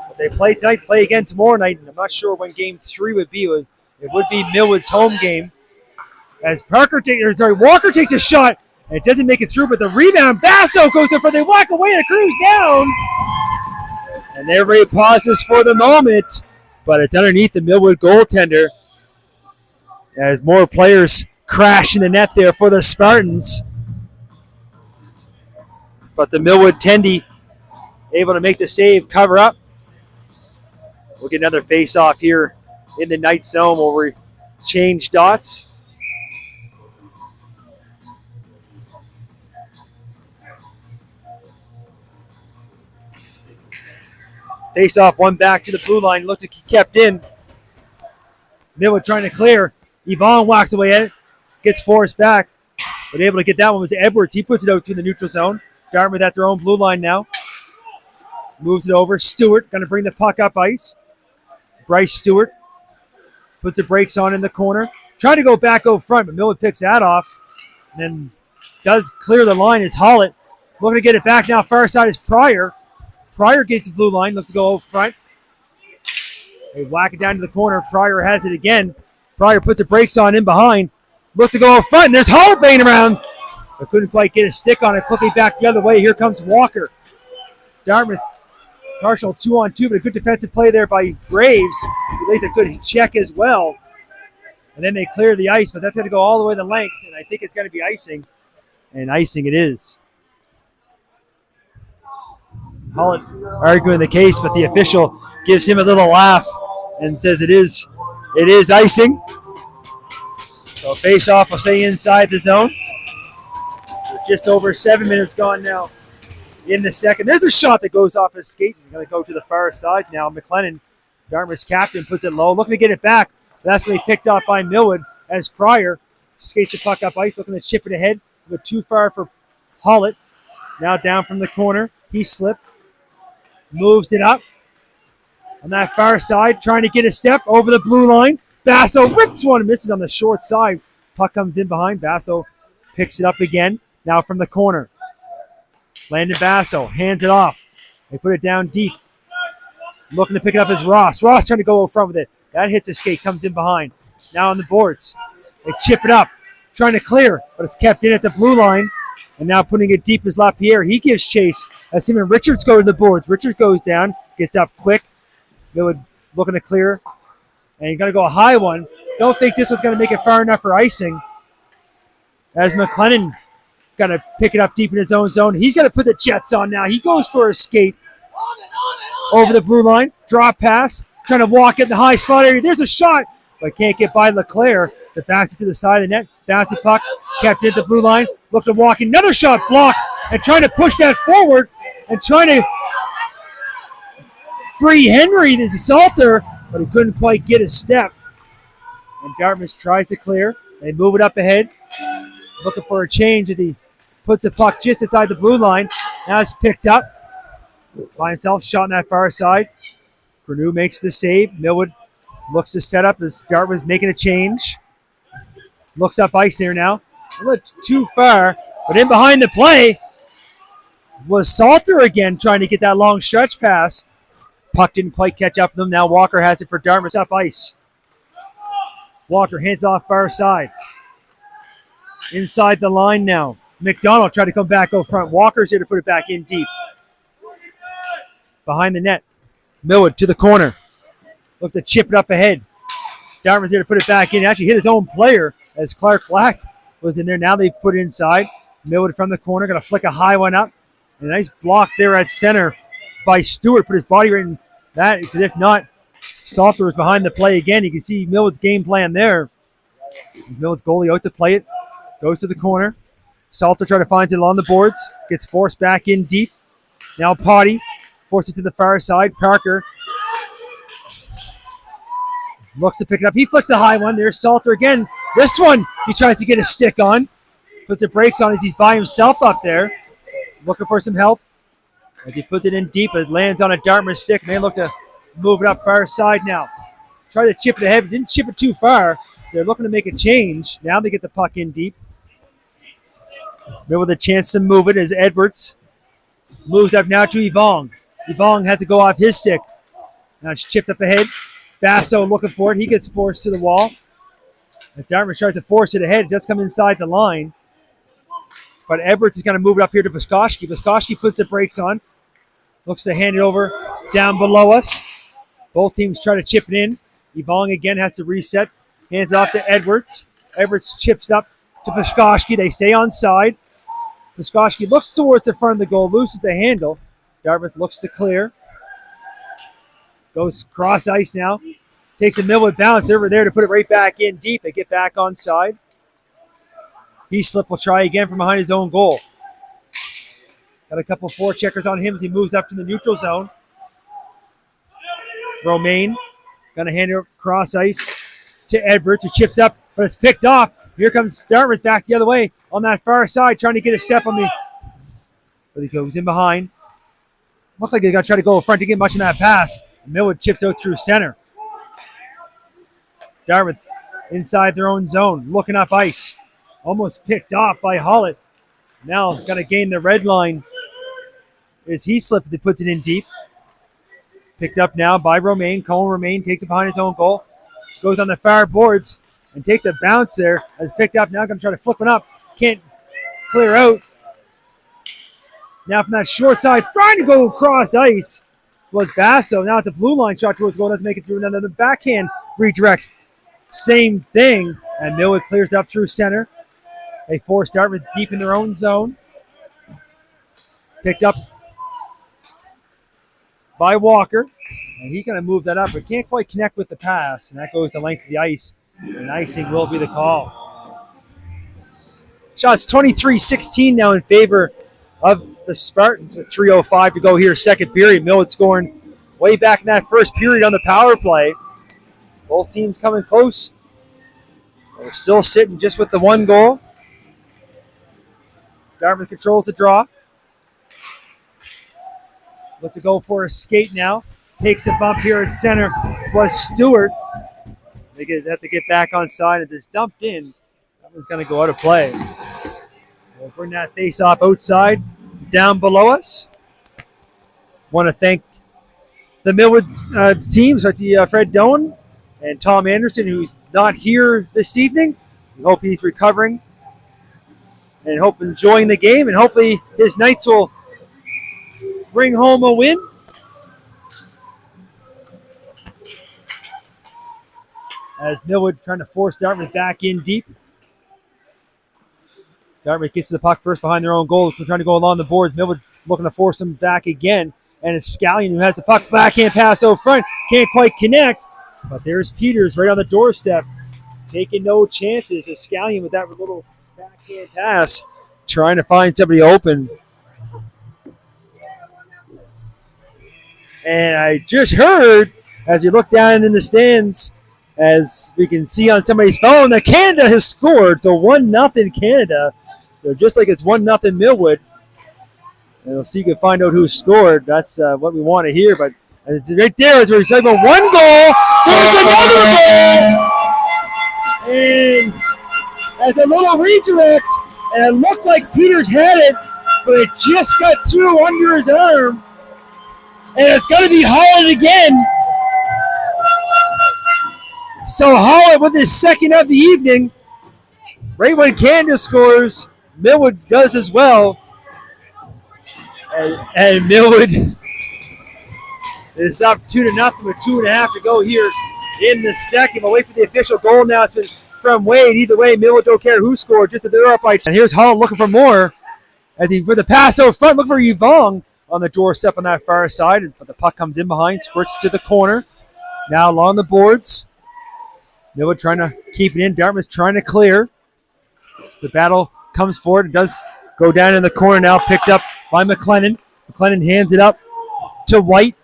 But they play tonight, play again tomorrow night, and I'm not sure when Game 3 would be. It It would be Millwood's home game. As Walker takes a shot, and it doesn't make it through, but the rebound, Basso goes there for they walk away and it cruise down. And everybody pauses for the moment, but it's underneath the Millwood goaltender as more players crash in the net there for the Spartans. But the Millwood Tendy able to make the save, cover up. We'll get another face-off here in the night zone where we change dots. Face-off, one back to the blue line. Looked like he kept in. Millwood trying to clear. Yvonne walks away at it. Gets forced back. But able to get that one was Edwards. He puts it out to the neutral zone. Dartmouth at their own blue line now. Moves it over. Stewart going to bring the puck up ice. Bryce Stewart puts the brakes on in the corner. Trying to go back out front, but Millwood picks that off. And then does clear the line is Hollett. Looking to get it back now. Far side is Pryor. Pryor gets the blue line. Looks to go out front. They whack it down to the corner. Pryor has it again. Pryor puts the brakes on in behind. Look to go out front. And there's Hollett playing around. But couldn't quite get a stick on it. Looking back the other way. Here comes Walker. Dartmouth partial 2-on-2, but a good defensive play there by Graves. He lays a good check as well. And then they clear the ice, but that's going to go all the way the length. And I think it's going to be icing. And icing it is. Hollett arguing the case, but the official gives him a little laugh and says it is icing. So face-off will stay inside the zone. Just over 7 minutes gone now in the second. There's a shot that goes off his skate. He's going to go to the far side now. McLennan, Dartmouth's captain, puts it low, looking to get it back. That's going to be picked off by Millwood as Pryor skates the puck up ice, looking to chip it ahead, but too far for Hollett. Now down from the corner. He slipped. Moves it up on that far side, trying to get a step over the blue line. Basso rips one and misses on the short side. Puck comes in behind. Basso picks it up again. Now from the corner. Landon Basso hands it off. They put it down deep. Looking to pick it up is Ross. Ross trying to go over front with it. That hits a skate, comes in behind. Now on the boards. They chip it up, trying to clear, but it's kept in at the blue line. And now putting it deep is LaPierre. He gives chase as him and Richards go to the boards. Richards goes down, gets up quick. Millwood looking to clear. And he's going to go a high one. Don't think this one's going to make it far enough for icing. As McLennan got to pick it up deep in his own zone. He's going to put the Jets on now. He goes for a skate over the blue line. Drop pass. Trying to walk it in the high slot area. There's a shot, but can't get by LeClaire. That backs it to the side of the net. Bounce the puck. Kept at the blue line. Looks to walk. Another shot blocked. And trying to push that forward. And trying to free Henry to Salter. But he couldn't quite get a step. And Dartmouth tries to clear. They move it up ahead. Looking for a change as he puts the puck just inside the blue line. Now it's picked up by himself. Shot on that far side. Purdue makes the save. Millwood looks to set up as Dartmouth's making a change. Looks up ice there now. A little too far. But in behind the play was Salter again trying to get that long stretch pass. Puck didn't quite catch up with him. Now Walker has it for Dartmouth up ice. Walker hands off far side. Inside the line now. McDonald tried to come back out front. Walker's here to put it back in deep. Behind the net. Millwood to the corner. Looks to chip it up ahead. Dartmouth's here to put it back in. Actually hit his own player as Clark Black was in there. Now they put it inside. Millwood from the corner. Going to flick a high one up. And a nice block there at center by Stewart. Put his body right in that. Because if not, Salter was behind the play again. You can see Millwood's game plan there. Millwood's goalie out to play it. Goes to the corner. Salter trying to find it along the boards. Gets forced back in deep. Now Potty forces it to the far side. Parker looks to pick it up. He flicks a high one. There's Salter again. This one he tries to get a stick on. Puts the brakes on as he's by himself up there. Looking for some help. As he puts it in deep, it lands on a Dartmouth stick, and they look to move it up far side now. Try to chip it ahead. Didn't chip it too far. They're looking to make a change. Now they get the puck in deep. There with a chance to move it as Edwards moves up now to Yvonne. Yvonne has to go off his stick. Now it's chipped up ahead. Basso looking for it. He gets forced to the wall. If Dartmouth tries to force it ahead, it does come inside the line. But Edwards is going to move it up here to Buskoski. Buskoski puts the brakes on. Looks to hand it over down below us. Both teams try to chip it in. Yvonne again has to reset. Hands it off to Edwards. Edwards chips up to Buskoski. They stay on side. Buskoski looks towards the front of the goal, loses the handle. Dartmouth looks to clear. Goes cross ice now. Takes a Millwood bounce over there to put it right back in deep. They get back on side. Heaslip will try again from behind his own goal. Got a couple forecheckers on him as he moves up to the neutral zone. Romaine going to hand it cross ice to Edwards, who chips up, but it's picked off. Here comes Dartmouth back the other way on that far side, trying to get a step on the... But he goes in behind. Looks like they're going to try to go in front to get much in that pass. Millwood chips out through center. Dartmouth inside their own zone, looking up ice. Almost picked off by Hollett. Now going to gain the red line is Heaslip that puts it in deep. Picked up now by Romaine. Colin Romaine takes it behind his own goal. Goes on the far boards and takes a bounce there. Has picked up. Now going to try to flip it up. Can't clear out. Now from that short side, trying to go across ice was Basso. Now at the blue line, shot towards goal. Doesn't make it through. Another backhand redirect. Same thing. And Millwood clears up through center. They force Dartmouth deep in their own zone. Picked up by Walker. And he's going to move that up, but can't quite connect with the pass. And that goes the length of the ice. And icing will be the call. Shots 23-16 now in favor of the Spartans with 3:05 to go here, second period. Millwood scoring way back in that first period on the power play. Both teams coming close. They're still sitting just with the one goal. Dartmouth controls the draw. Look to go for a skate now. Takes a bump here at center. Was Stewart. They have to get back on side. If it's dumped in, that one's going to go out of play. We'll bring that face off outside, down below us. Want to thank the Millwood teams, like Fred Doan and Tom Anderson, who's not here this evening. We hope he's recovering and hope enjoying the game, and hopefully his Knights will bring home a win. As Millwood trying to force Dartmouth back in deep. Dartmouth gets to the puck first behind their own goal. They're trying to go along the boards. Millwood looking to force them back again. And it's Scallion who has the puck. Backhand pass out front. Can't quite connect. But there's Peters right on the doorstep. Taking no chances. As Scallion with that little backhand pass. Trying to find somebody open. And I just heard, as you look down in the stands, as we can see on somebody's phone, that Canada has scored. So 1-0 Canada. So just like it's 1-0 Millwood. And we'll see if you can find out who scored. That's what we want to hear. But it's right there as we're talking about one goal. There's another goal! And as a little redirect, and it looked like Peters had it, but it just got through under his arm. And it's going to be Hollett again. So Hollett with his second of the evening. Right when Canada scores, Millwood does as well. And Millwood is up 2-0 with 2.5 to go here in the second. We'll wait for the official goal announcement from Wade. Either way, Millwood don't care who scored, just that they're up by. And here's Hollett looking for more. As he with the pass out front, look for Yvonne on the doorstep on that far side. But the puck comes in behind, squirts to the corner. Now along the boards. Millwood trying to keep it in. Dartmouth trying to clear. The battle comes forward. It does go down in the corner now, picked up by McLennan. McLennan hands it up to White.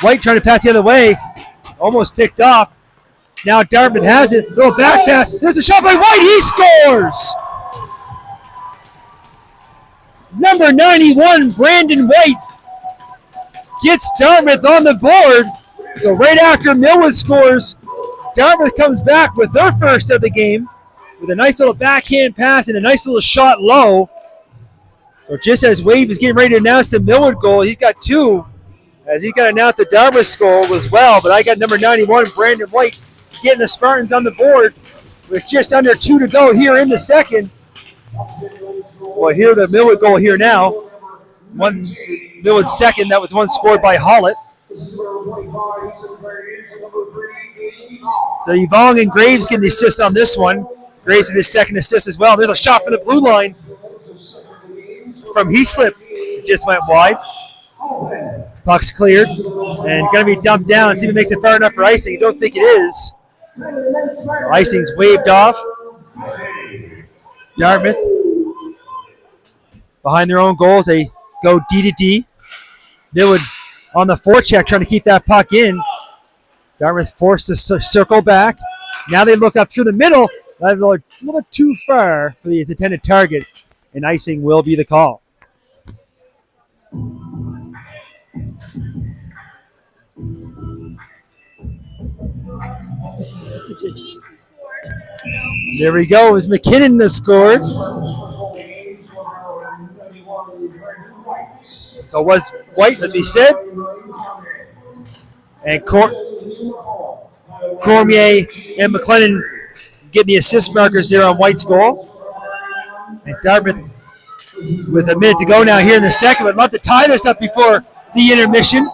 White trying to pass the other way. Almost picked off. Now Dartmouth has it. Little back pass. There's a shot by White. He scores! Number 91, Brandon White, gets Dartmouth on the board. So right after Millwood scores, Dartmouth comes back with their first of the game with a nice little backhand pass and a nice little shot low. So just as Wade is getting ready to announce the Millwood goal, he's got two. as he got announced the Dartmouth goal as well, but I got number 91, Brandon White, getting the Spartans on the board with just under 2 to go here in the second. Well, here the Millwood goal here now. One Millwood second, that was one scored by Hollett. So Yvonne and Graves getting the assist on this one. Graves with his second assist as well. There's a shot from the blue line from Heaslip. It just went wide. Puck's cleared and going to be dumped down. See if it makes it far enough for icing. You don't think it is. Icing's waved off. Dartmouth behind their own goals. They go D to D. Millwood on the forecheck trying to keep that puck in. Dartmouth forced to circle back. Now they look up through the middle. A little bit too far for the intended target, and icing will be the call. There we go. It was McKinnon that scored. So it was White, as we said. And Cormier and McLennan getting the assist markers there on White's goal. And Dartmouth, with a minute to go now here in the second, would love to tie this up before the intermission.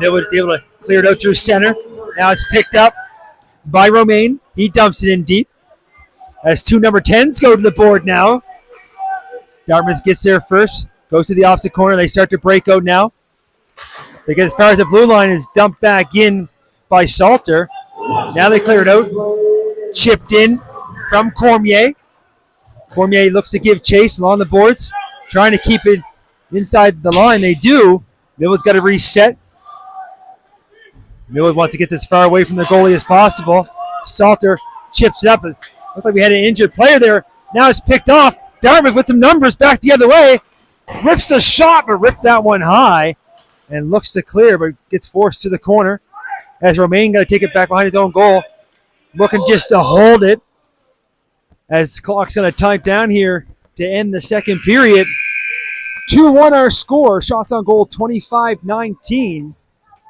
They would be able to clear it out through center. Now it's picked up by Romaine. He dumps it in deep. As two number 10s go to the board now. Dartmouth gets there first. Goes to the opposite corner. They start to break out now. They get as far as the blue line, is dumped back in by Salter. Now they clear it out. Chipped in from Cormier. Cormier looks to give chase along the boards. Trying to keep it inside the line. They do. Millwood's got to reset. Millwood wants to get as far away from the goalie as possible. Salter chips it up. It looks like we had an injured player there. Now it's picked off. Dartmouth with some numbers back the other way. Rips the shot, but ripped that one high. And looks to clear, but gets forced to the corner. As Romaine got to take it back behind his own goal. Looking just to hold it. As the clock's going to time down here to end the second period. 2-1 our score. Shots on goal 25-19.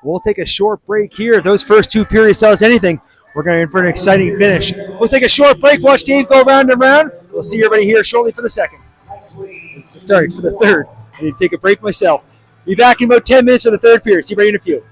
We'll take a short break here. If those first two periods tell us anything, we're going in for an exciting finish. We'll take a short break, watch Dave go round and round. We'll see everybody here shortly for the second. Sorry, for the third. I need to take a break myself. Be back in about 10 minutes for the third period. See you in a few.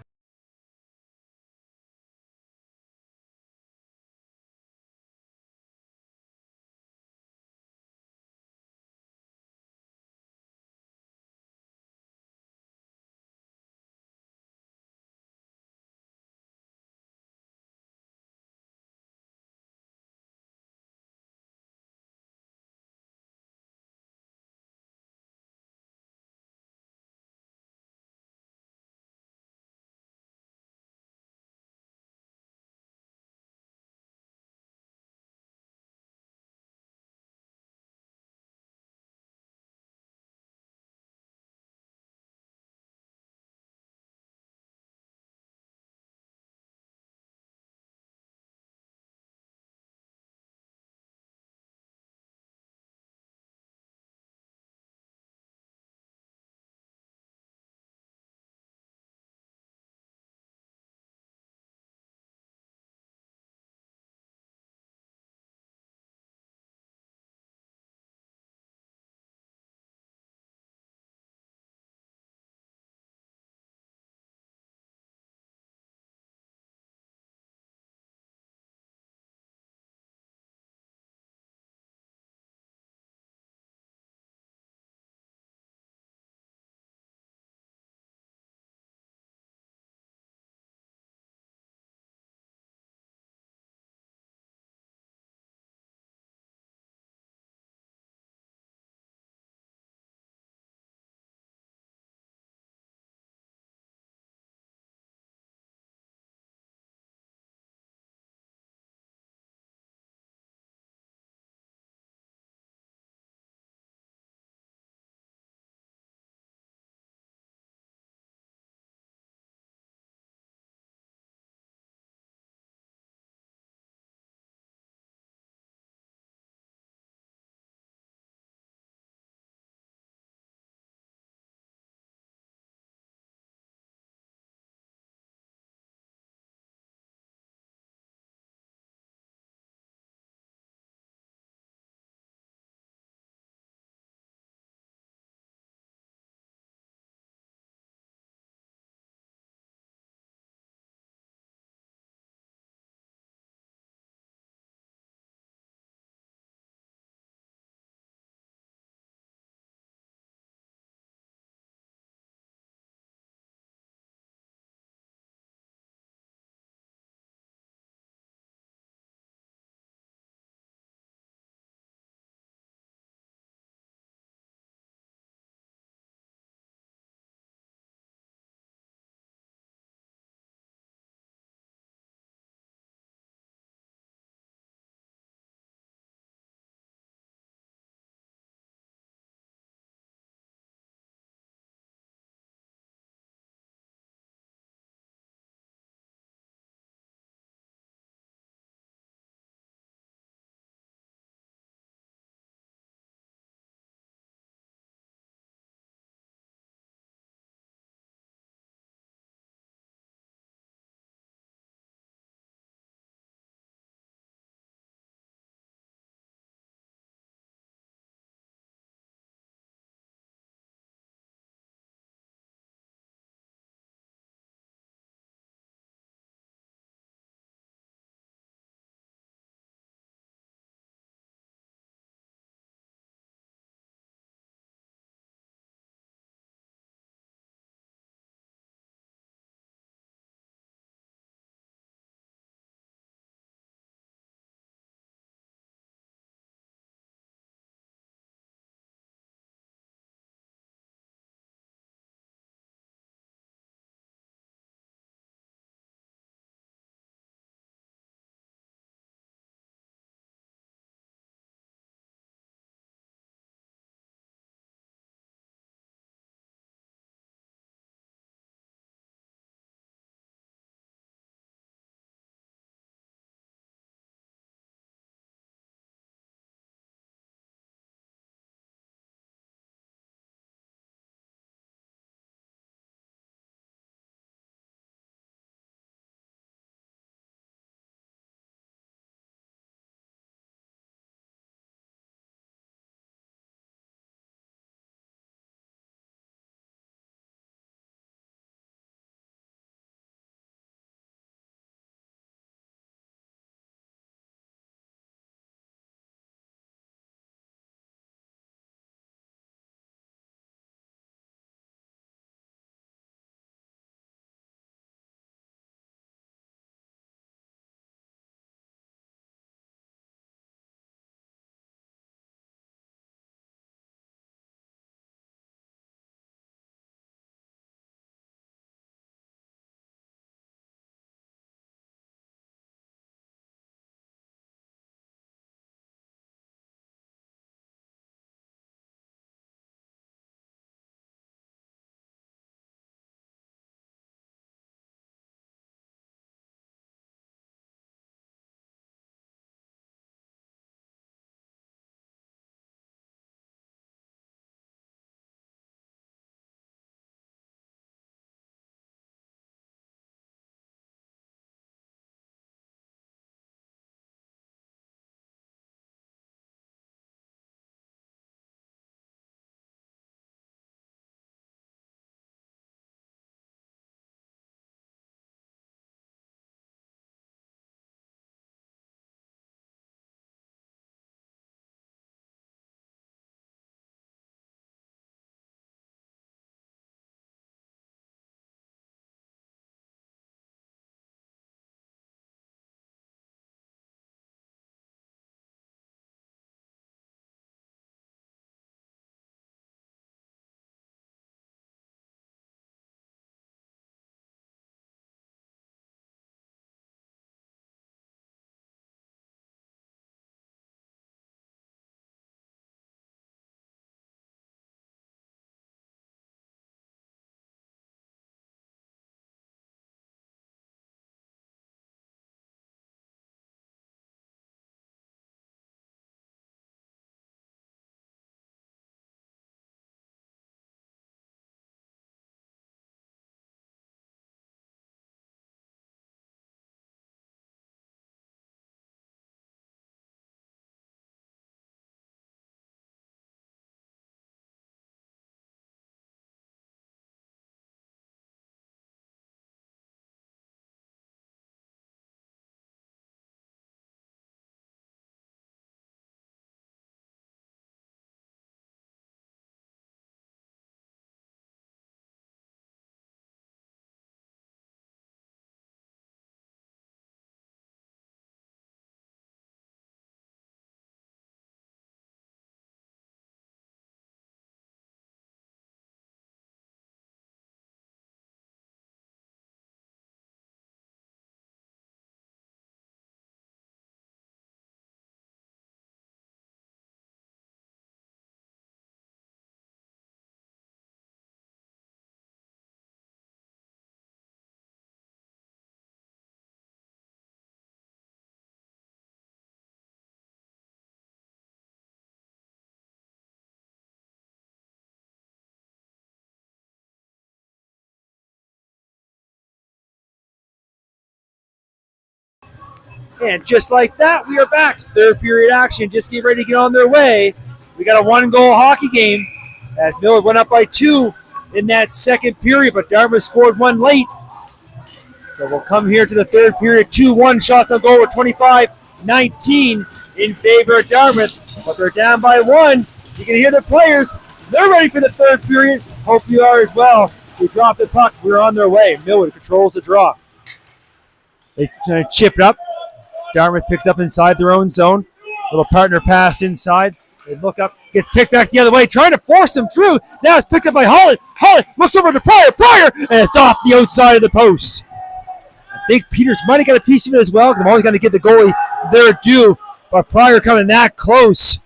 And just like that, we are back. Third period action. Just get ready to get on their way. We got a 1-goal hockey game as Millwood went up by 2 in that second period, but Dartmouth scored 1 late. So we'll come here to the third period. 2-1 shots on goal with 25-19 in favor of Dartmouth. But they're down by 1. You can hear the players. They're ready for the third period. Hope you are as well. We dropped the puck. We're on their way. Millwood controls the draw. They chip it up. Dartmouth picks up inside their own zone. Little partner pass inside. They look up. Gets picked back the other way. Trying to force them through. Now it's picked up by Holland. Holland looks over to Pryor. And it's off the outside of the post. I think Peters might have got a piece of it as well because I'm always going to give the goalie their due. But Pryor coming that close.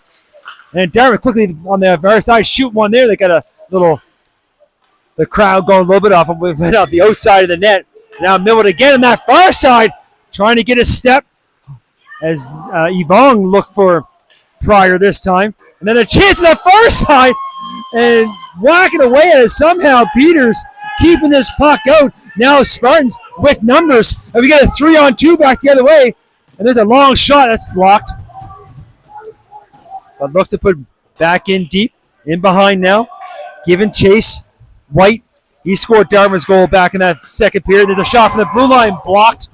And Dartmouth quickly on the far side shoot one there. They got a little, the crowd going a little bit off and went out the outside of the net. Now Millwood again on that far side trying to get a step as Yvonne looked for Pryor this time. And then a chance to the far side and whacking away at it. Somehow Peters keeping this puck out. Now Spartans with numbers. And we got a 3-on-2 back the other way. And there's a long shot that's blocked. But looks to put back in deep. In behind now. Giving chase. White. He scored Dartmouth's goal back in that second period. There's a shot from the blue line blocked.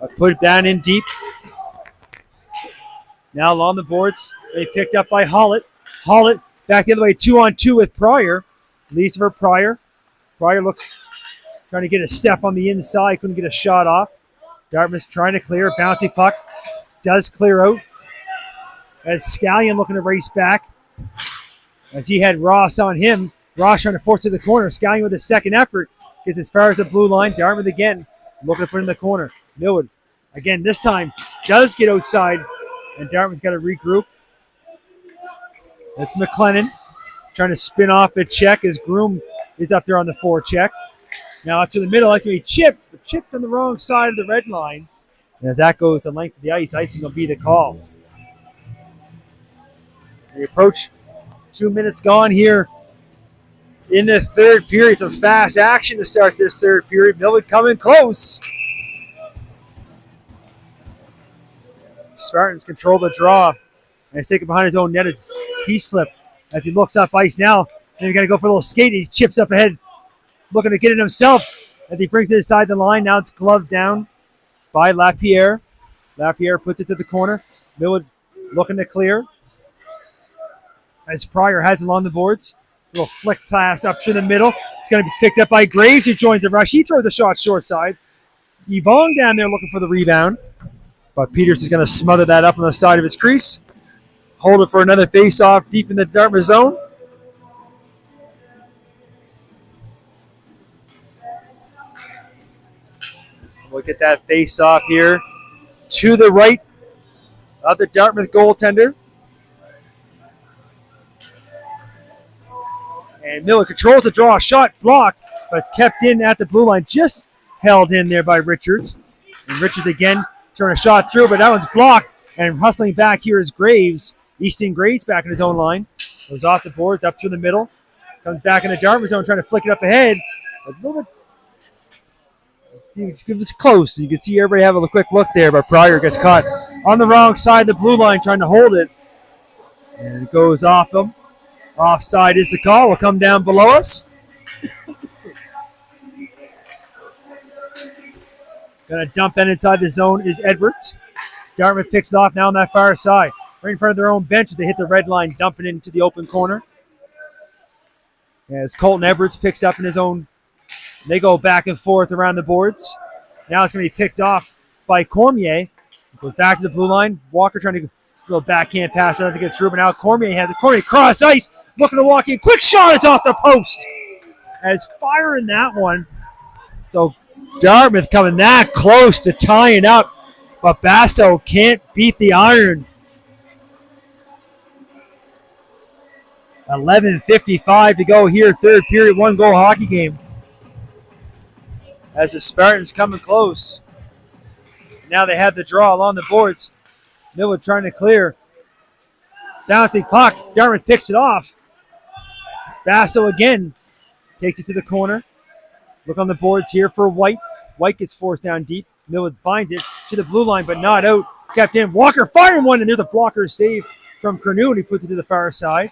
But put it down in deep. Now along the boards. They picked up by Hollett. Hollett back the other way. 2-on-2 with Pryor. Leads for Pryor. Pryor looks trying to get a step on the inside. Couldn't get a shot off. Dartmouth's trying to clear. Bouncing puck. Does clear out. As Scallion looking to race back. As he had Ross on him. Ross trying to force to the corner. Scallion with a second effort. Gets as far as the blue line. Dartmouth again looking to put in the corner. Millwood again this time does get outside. And Dartmouth's got to regroup. That's McLennan trying to spin off a check as Groom is up there on the forecheck. Now up to the middle, like to be chipped, but chipped on the wrong side of the red line. And as that goes the length of the ice, icing will be the call. We approach 2 minutes gone here in the third period. Some fast action to start this third period. Millwood coming close. Spartans control the draw. And he's taken behind his own net. He slipped as he looks up ice now. Then he's got to go for a little skate. He chips up ahead, looking to get it himself. As he brings it inside the line. Now it's gloved down by Lapierre. Lapierre puts it to the corner. Millwood looking to clear. As Pryor has along the boards. Little flick pass up to the middle. It's going to be picked up by Graves, who joins the rush. He throws a shot short side. Yvonne down there looking for the rebound. But Peters is going to smother that up on the side of his crease. Hold it for another face-off deep in the Dartmouth zone. We'll get that face-off here to the right of the Dartmouth goaltender. And Miller controls the draw. Shot blocked, but it's kept in at the blue line. Just held in there by Richards. And Richards again throwing a shot through, but that one's blocked. And hustling back here is Graves. Easton Graves back in his own line. Goes off the boards, up through the middle. Comes back in the Dartmouth zone, trying to flick it up ahead. A little bit. It was close. You can see everybody have a quick look there, but Pryor gets caught on the wrong side of the blue line, trying to hold it. And it goes off them. Offside is the call. Will come down below us. Going to dump that inside the zone is Edwards. Dartmouth picks it off now on that far side. Right in front of their own bench as they hit the red line, dumping it into the open corner. As Colton Edwards picks up in his own. They go back and forth around the boards. Now it's going to be picked off by Cormier. Goes back to the blue line. Walker trying to go backhand pass. I don't think it's through, but now Cormier has it. Cormier cross ice. Looking to walk in. Quick shot. It's off the post. As firing that one. So Dartmouth coming that close to tying up. But Basso can't beat the iron. 11:55 to go here. Third period. 1-goal hockey game. As the Spartans coming close. Now they have the draw along the boards. Millwood trying to clear. Bouncing puck. Dartmouth picks it off. Basso again takes it to the corner. Look on the boards here for White. White gets forced down deep. Millwood finds it. to the blue line, but not out. Kept in. Walker firing one, and there's a blocker save from Cornu, and he puts it to the far side.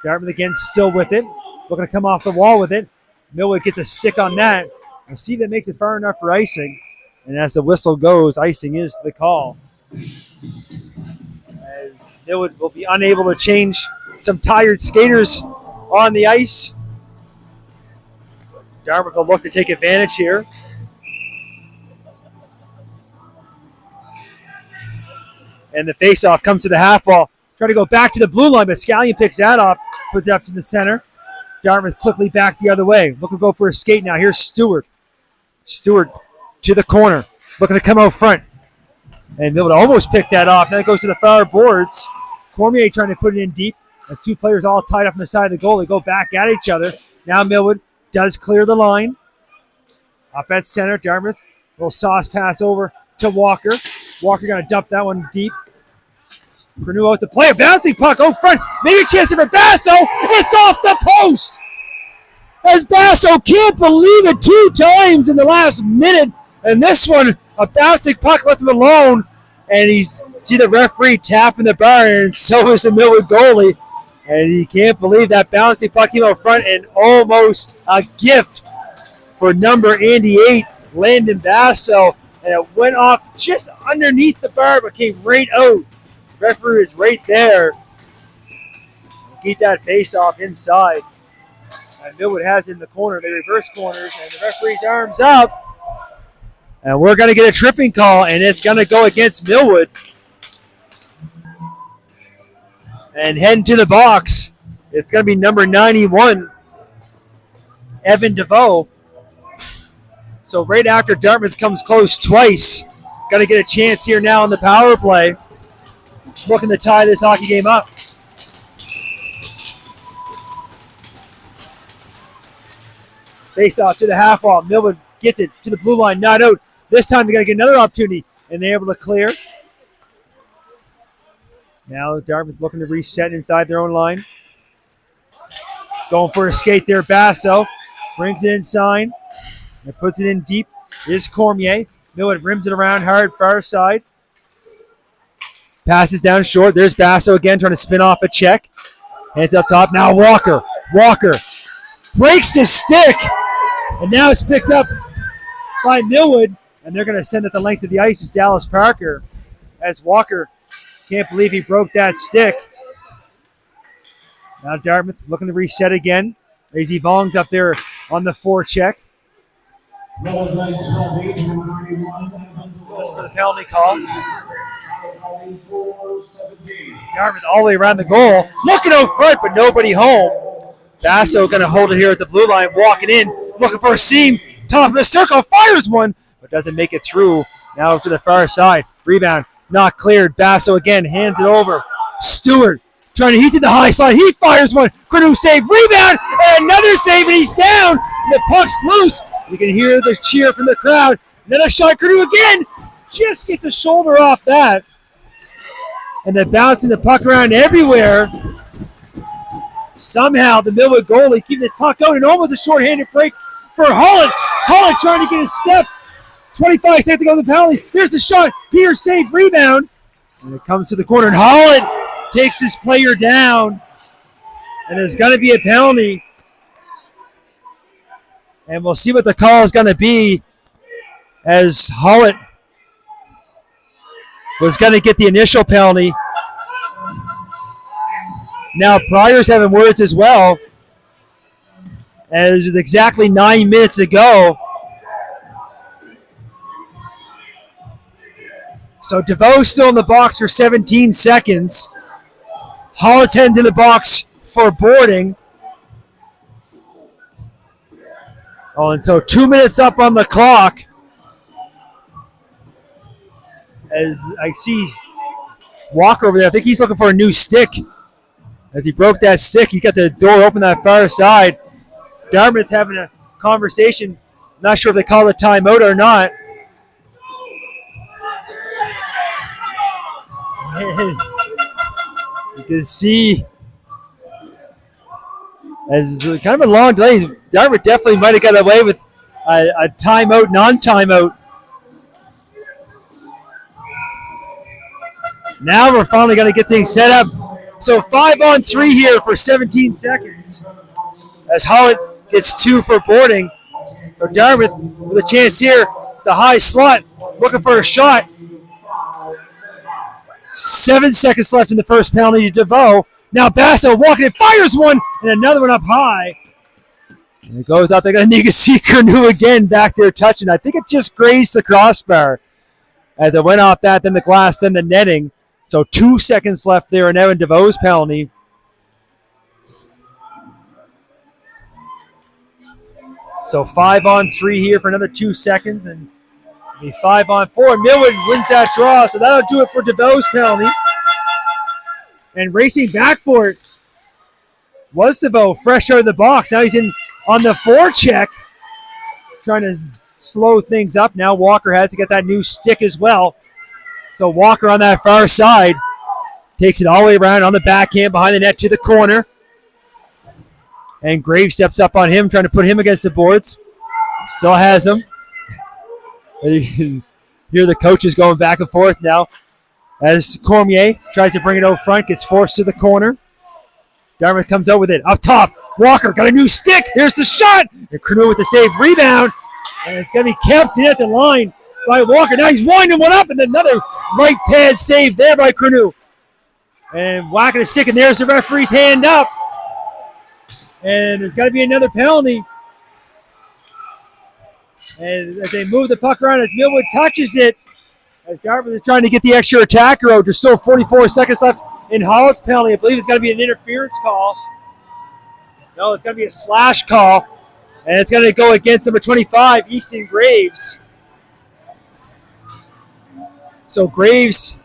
Dartmouth again still with it. Looking to come off the wall with it. Millwood gets a stick on that. We'll see if that makes it far enough for icing. And as the whistle goes, icing is the call. As Millwood will be unable to change some tired skaters on the ice. Dartmouth will look to take advantage here. And the faceoff comes to the half wall. Trying to go back to the blue line, but Scallion picks that up, puts it up to the center. Dartmouth quickly back the other way. Looking to go for a skate now. Here's Stewart. Stewart to the corner. Looking to come out front. And Millwood almost picked that off. Now it goes to the far boards. Cormier trying to put it in deep. As two players all tied up on the side of the goal. They go back at each other. Now Millwood does clear the line. Up at center, Dartmouth. Little sauce pass over to Walker. Walker going to dump that one deep. Cornu out to play. A bouncing puck out front. Maybe a chance for Basso. It's off the post. As Basso can't believe it 2 times in the last minute. And this one, a bouncing puck left him alone. And he's see the referee tapping the bar, and so is the Millwood goalie. And he can't believe that bouncing puck came out front, and almost a gift for number 88, Landon Basso. And it went off just underneath the bar, but came right out. Referee is right there. Get that face off inside. And Millwood has it in the corner. They reverse corners, and the referee's arms up. And we're going to get a tripping call, and it's going to go against Millwood. And heading to the box, it's going to be number 91, Evan DeVoe. So right after Dartmouth comes close twice, going to get a chance here now on the power play. Looking to tie this hockey game up. Face off to the half wall. Millwood gets it to the blue line, not out. This time they're going to get another opportunity, and they're able to clear. Now Dartmouth looking to reset inside their own line. Going for a skate there, Basso. Brings it inside and puts it in deep. Is Cormier. Millwood rims it around hard, far side. Passes down short. There's Basso again trying to spin off a check. Hands up top. Now Walker. Walker breaks the stick. And now it's picked up by Millwood. And they're going to send it the length of the ice. Is Dallas Parker. As Walker can't believe he broke that stick. Now Dartmouth looking to reset again. Lazy Vong's up there on the forecheck. Just for the penalty call. Dartmouth all the way around the goal. Looking out front, but nobody home. Basso going to hold it here at the blue line. Walking in. Looking for a seam. Top of the circle. Fires one. But doesn't make it through. Now to the far side. Rebound. Not cleared. Basso again. Hands it over. Stewart. Trying to heat to the high side. He fires one. Cornu save. Rebound. And another save. And he's down. And the puck's loose. You can hear the cheer from the crowd. Another shot. Cornu again. Just gets a shoulder off that. And they're bouncing the puck around everywhere. Somehow the Millwood goalie keeping his puck out, and almost a shorthanded break for Holland. Holland trying to get his step. 25 seconds to go to the penalty. There's the shot. Peter saved rebound. And it comes to the corner, and Holland takes his player down. And there's going to be a penalty. And we'll see what the call is going to be, as Holland was going to get the initial penalty. Now Pryor's having words as well, as with exactly 9 minutes to go. So DeVoe's still in the box for 17 seconds. Holland's heading to the box for boarding. Oh, and so 2 minutes up on the clock. As I see Walker over there, I think he's looking for a new stick. As he broke that stick, he got the door open that far side. Dartmouth having a conversation. Not sure if they call a timeout or not. You can see as kind of a long delay. Dartmouth definitely might have got away with a timeout, non-timeout. Now we're finally going to get things set up. So 5-on-3 here for 17 seconds. As Hollett gets 2 for boarding. So Dartmouth with a chance here. The high slot looking for a shot. 7 seconds left in the first penalty to DeVoe. Now Basso walking it, fires one, and another one up high. And it goes out. They're going to need to see Curnow again back there touching. I think it just grazed the crossbar. As it went off that, then the glass, then the netting. So 2 seconds left there in Evan DeVoe's penalty. So 5-on-3 here for another 2 seconds, and 5-on-4. Millwood wins that draw, so that'll do it for DeVoe's penalty. And racing back for it was DeVoe, fresh out of the box. Now he's in on the forecheck, trying to slow things up. Now Walker has to get that new stick as well. So Walker on that far side takes it all the way around on the backhand behind the net to the corner. And Graves steps up on him, trying to put him against the boards. Still has him. You can hear the coaches going back and forth now as Cormier tries to bring it out front, gets forced to the corner. Dartmouth comes out with it. Up top, Walker got a new stick. Here's the shot. And Curnow with the save rebound. And it's going to be kept in at the line by Walker. Now he's winding one up, and another right pad save there by Curnow. And whacking a stick, and there's the referee's hand up. And there's got to be another penalty. And as they move the puck around, as Millwood touches it, as Dartmouth is trying to get the extra attacker out, there's still 44 seconds left in Hollett's penalty. I believe it's going to be an interference call. No, it's going to be a slash call. And it's going to go against number 25, Easton Graves. So Graves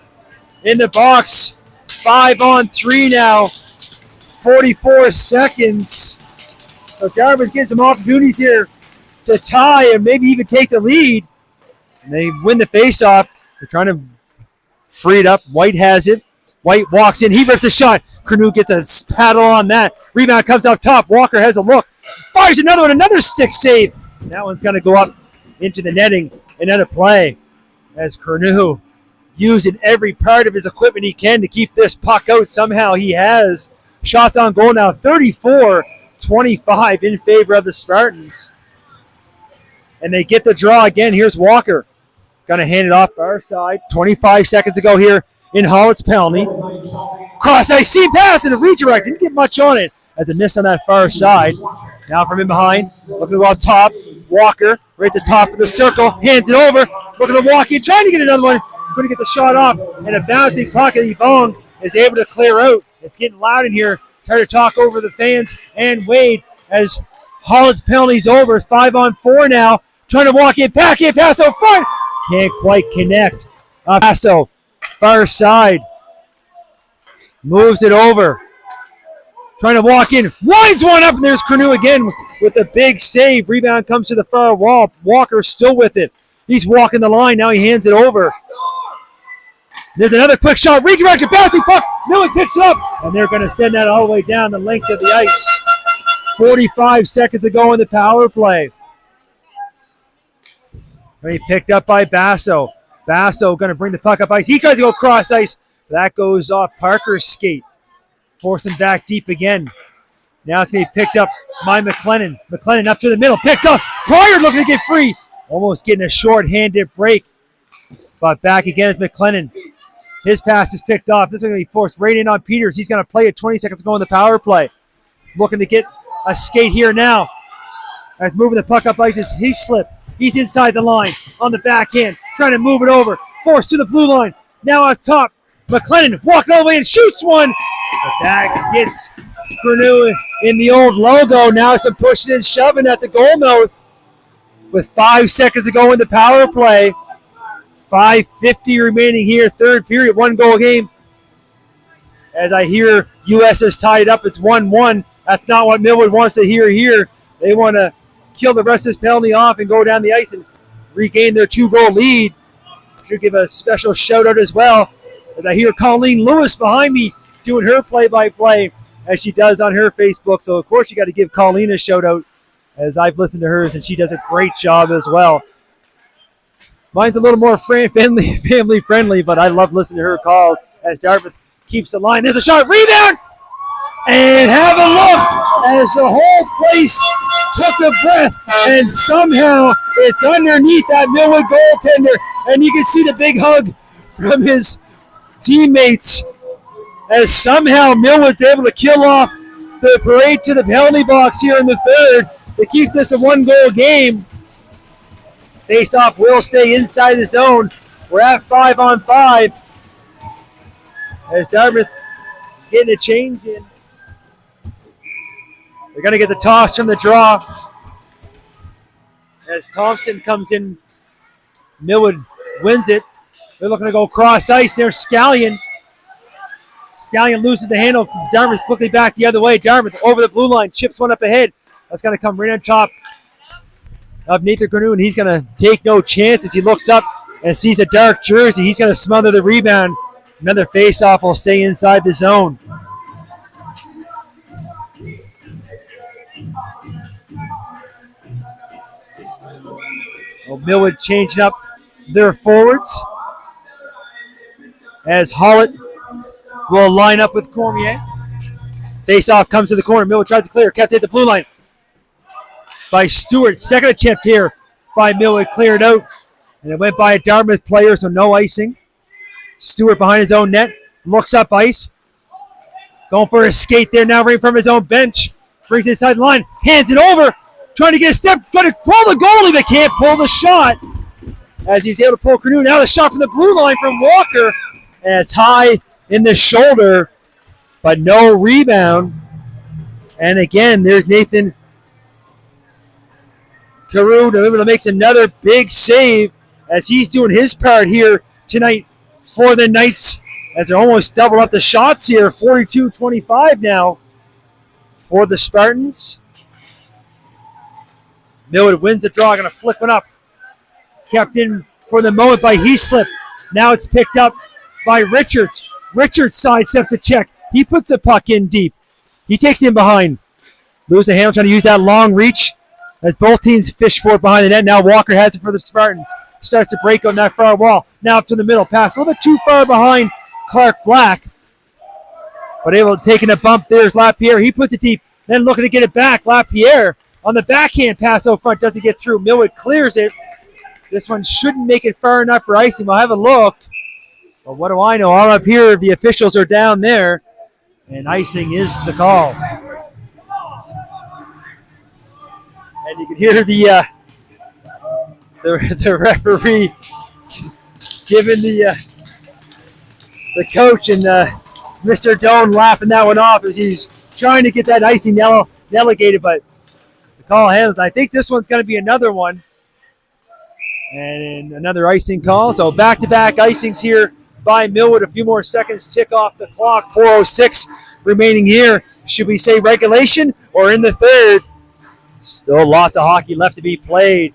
in the box, 5-on-3 now, 44 seconds. So Dartmouth getting some opportunities here to tie and maybe even take the lead. And they win the faceoff. They're trying to free it up. White has it. White walks in. He rips a shot. Curnow gets a paddle on that. Rebound comes up top. Walker has a look. Fires another one. Another stick save. And that one's going to go up into the netting. Another play as Curnow using every part of his equipment he can to keep this puck out. Somehow he has. Shots on goal now. 34-25 in favor of the Spartans. And they get the draw again. Here's Walker. Going to hand it off our side. 25 seconds to go here in Hollett's penalty. Cross ice, seam pass, and a redirect. Didn't get much on it as a miss on that far side. Now from in behind, looking to go up top. Walker, right at the top of the circle, hands it over. Looking to walk in, trying to get another one. Couldn't get the shot off. And a bouncing puck, and Yvonne is able to clear out. It's getting loud in here. It's hard to talk over the fans and Wade as Hollett's penalty's over. It's 5-on-4 now. Trying to walk in, back in, pass out front. Can't quite connect. Passo, far side. Moves it over. Trying to walk in. Winds one up, and there's Curnow again with a big save. Rebound comes to the far wall. Walker still with it. He's walking the line. Now he hands it over. There's another quick shot. Redirected, bouncing puck. Millwood picks it up, and they're going to send that all the way down the length of the ice. 45 seconds to go in the power play. And he picked up by Basso. Basso going to bring the puck up ice. He tries to go cross ice. That goes off Parker's skate. Force him back deep again. Now it's going to be picked up by McLennan. McLennan up through the middle. Picked up. Pryor looking to get free. Almost getting a short-handed break. But back again is McLennan. His pass is picked off. This is going to be forced right in on Peters. He's going to play it 20 seconds to go in the power play. Looking to get a skate here now. As moving the puck up ice, he slipped. He's inside the line on the backhand, trying to move it over. Forced to the blue line. Now up top, McLennan walking all the way and shoots one. But that gets Curnow in the old logo. Now some pushing and shoving at the goal mouth. With 5 seconds to go in the power play. 5:50 remaining here, third period, 1-goal game. As I hear US has tied it up, it's 1-1. That's not what Millwood wants to hear here. They want to kill the rest of this penalty off and go down the ice and regain their 2-goal lead. Should give a special shout out as well. As I hear Colleen Lewis behind me doing her play-by-play as she does on her Facebook. So of course you got to give Colleen a shout out as I've listened to hers and she does a great job as well. Mine's a little more family friendly, but I love listening to her calls as Dartmouth keeps the line. There's a shot, rebound, and have a look as the whole place took a breath, and somehow it's underneath that Millwood goaltender, and you can see the big hug from his teammates as somehow Millwood's able to kill off the parade to the penalty box here in the third to keep this a one-goal game. Face-off will stay inside the zone. We're at 5-on-5 as Dartmouth getting a change in. They're going to get the toss from the draw as Thompson comes in. Millwood wins it. They're looking to go cross ice. There's Scallion. Scallion loses the handle. Dartmouth quickly back the other way. Dartmouth over the blue line, chips one up ahead. That's going to come right on top of Nathan Granu, and he's going to take no chances. He looks up and sees a dark jersey. He's going to smother the rebound. Another face-off will stay inside the zone. Well, Millwood changing up their forwards as Hollett will line up with Cormier. Face-off comes to the corner. Millwood tries to clear. Kept at the blue line by Stewart. Second attempt here by Millwood. Cleared out. And it went by a Dartmouth player, so no icing. Stewart behind his own net. Looks up ice. Going for a skate there now right from his own bench. Brings it inside the line. Hands it over. Trying to get a step. Trying to pull the goalie, but can't pull the shot. As he's able to pull Granu. Now the shot from the blue line from Walker. And it's high in the shoulder, but no rebound. And again, there's Nathan Carew that makes another big save as he's doing his part here tonight for the Knights as they're almost double up the shots here, 42-25 now for the Spartans. Millwood wins the draw, going to flick one up. Kept in for the moment by Heaslip. Now it's picked up by Richards. Richards sidesteps a check. He puts the puck in deep. He takes it in behind. Loses the handle, trying to use that long reach as both teams fish for it behind the net. Now Walker has it for the Spartans. Starts to break on that far wall. Now up to the middle. Pass a little bit too far behind Clark Black. But able to take in a bump. There's Lapierre. He puts it deep. Then looking to get it back. Lapierre on the backhand pass out front. Doesn't get through. Millwood clears it. This one shouldn't make it far enough for icing. We'll have a look. But what do I know? All up here, the officials are down there. And icing is the call. And you can hear the referee giving the coach and Mr. Doan laughing that one off as he's trying to get that icing delegated, but the call handles. I think this one's going to be another one. And another icing call. So back-to-back icings here by Millwood. A few more seconds tick off the clock. 4:06 remaining here. Should we say regulation or in the third? Still lots of hockey left to be played.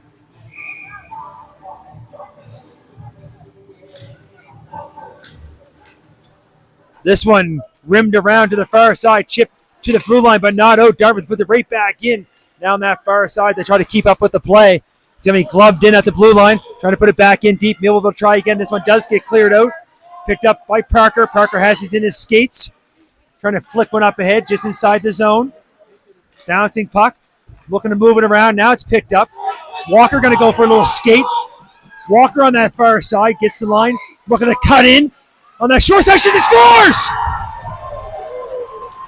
This one rimmed around to the far side, chipped to the blue line, but not out. Dartmouth put it right back in. Now on that far side, they try to keep up with the play. It's going to be gloved in at the blue line, trying to put it back in deep. Millwood will try again. This one does get cleared out. Picked up by Parker. Parker has his in his skates. Trying to flick one up ahead, just inside the zone. Bouncing puck. Looking to move it around. Now it's picked up. Walker going to go for a little skate. Walker on that far side gets the line. Looking to cut in. On that short section, he scores!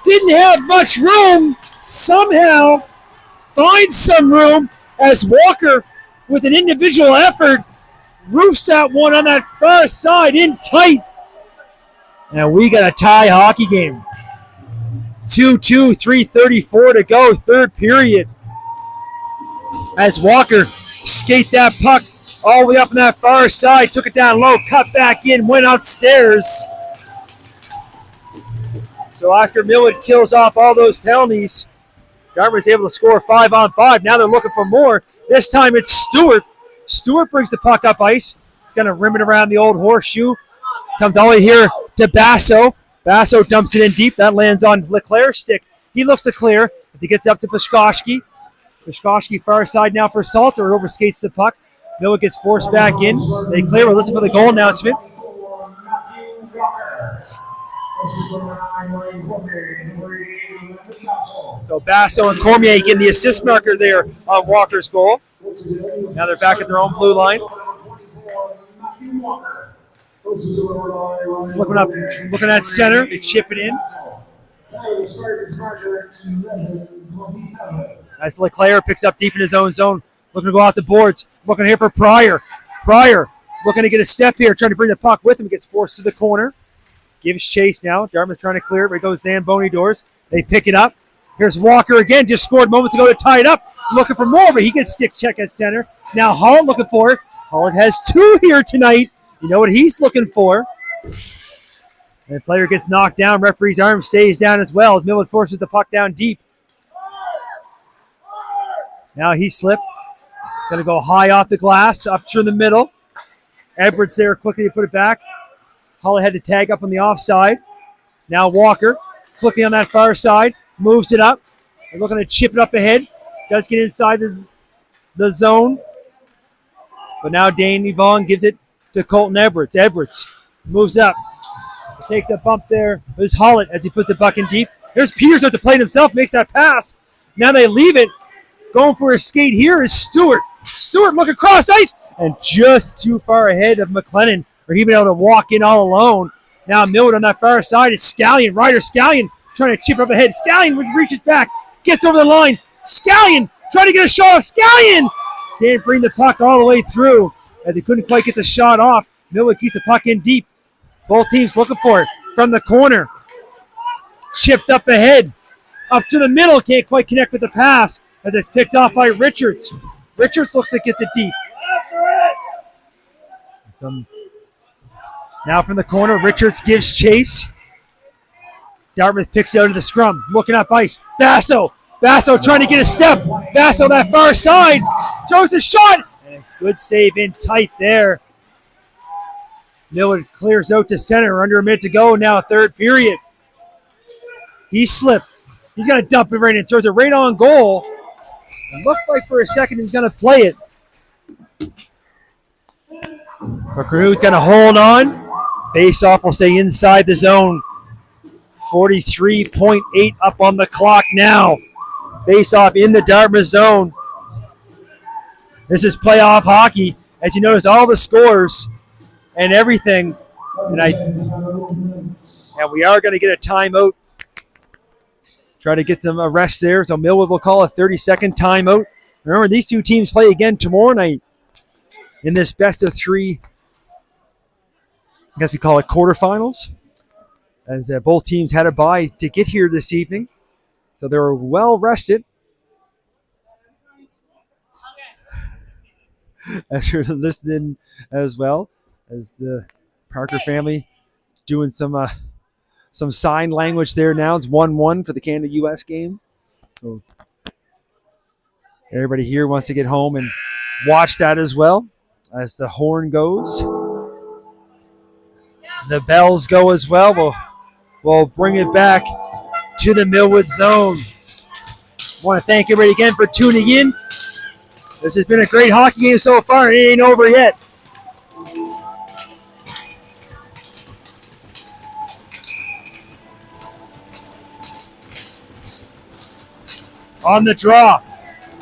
Didn't have much room. Somehow finds some room as Walker, with an individual effort, roofs that one on that far side in tight. And we got a tie hockey game. 2-2, 3:34 to go, third period. As Walker skate that puck all the way up on that far side, took it down low, cut back in, went upstairs. So after Millwood kills off all those penalties, Dartmouth's able to score 5-on-5. Now they're looking for more. This time it's Stewart. Stewart brings the puck up ice. Going to rim it around the old horseshoe. Comes all the way here to Basso. Basso dumps it in deep. That lands on Leclerc's stick. He looks to clear. He gets up to Pashkoski. Pashkoski far side now for Salter. Overskates the puck. Millwood gets forced back in. They clear. We'll listen for the goal announcement. So Basso and Cormier getting the assist marker there on Walker's goal. Now they're back at their own blue line. Flipping up, looking at center. They chip it in. Nice LeClaire picks up deep in his own zone. Looking to go out the boards. Looking here for Pryor. Pryor looking to get a step here, trying to bring the puck with him. Gets forced to the corner. Gives chase now. Dartmouth trying to clear it. Right goes Zamboni doors. They pick it up. Here's Walker again. Just scored moments ago to tie it up. Looking for more, but he gets stick check at center. Now Holland looking for it. Holland has 2 here tonight. You know what he's looking for. And the player gets knocked down. Referee's arm stays down as well as Millwood forces the puck down deep. Now he slipped. Going to go high off the glass, up through the middle. Edwards there quickly to put it back. Holland had to tag up on the offside. Now Walker, quickly on that far side, moves it up. They're looking to chip it up ahead. Does get inside the zone. But now Danny Vaughn gives it to Colton Edwards. Edwards moves up. Takes a bump there. There's Holland as he puts it back in deep. There's Peters out to play it himself, makes that pass. Now they leave it. Going for a skate here is Stewart. Stewart looking across ice and just too far ahead of McLennan, or he been able to walk in all alone. Now Millwood on that far side is Scallion. Ryder Scallion trying to chip up ahead. Scallion reaches back, gets over the line. Scallion trying to get a shot off. Scallion can't bring the puck all the way through as he couldn't quite get the shot off. Millwood keeps the puck in deep. Both teams looking for it from the corner. Chipped up ahead. Up to the middle. Can't quite connect with the pass as it's picked off by Richards. Richards looks like gets it deep. Now from the corner, Richards gives chase. Dartmouth picks out of the scrum. Looking up ice. Basso. Basso trying to get a step. Basso that far side. Throws a shot. And it's good save in tight there. Millwood clears out to center. Under a minute to go now, third period. He slipped. He's going to dump it right in. Throws it right on goal. It looked like for a second he's going to play it. But Canoe's going to hold on. Face-off will stay inside the zone. 43.8 up on the clock now. Face-off in the Dartmouth zone. This is playoff hockey. As you notice, all the scores and everything. And we are going to get a timeout. Try to get some rest there. So Millwood will call a 30-second timeout. Remember, these two teams play again tomorrow night in this best of 3. I guess we call it quarterfinals. As both teams had a bye to get here this evening. So they were well rested. As you're listening as well. As the Parker family doing some sign language there now. It's 1-1 for the Canada-US game. So everybody here wants to get home and watch that as well. As the horn goes. The bells go as well. We'll bring it back to the Millwood zone. I want to thank everybody again for tuning in. This has been a great hockey game so far, and it ain't over yet. On the draw.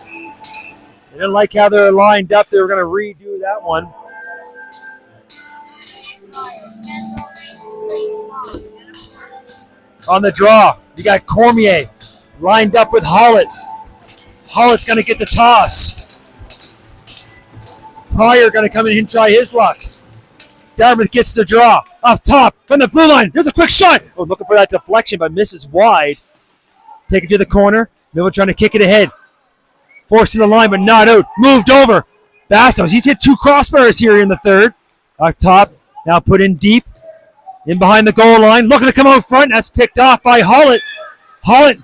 They didn't like how they're lined up. They were going to redo that one. On the draw, you got Cormier lined up with Hollett. Hollett's going to get the toss. Pryor going to come in and try his luck. Dartmouth gets the draw. Off top, from the blue line. There's a quick shot. Oh, looking for that deflection, but misses wide. Take it to the corner. Millwood trying to kick it ahead. Forced to the line, but not out. Moved over. Bastos, he's hit 2 crossbars here in the third. Up top, now put in deep. In behind the goal line. Looking to come out front. That's picked off by Hollett. Hollett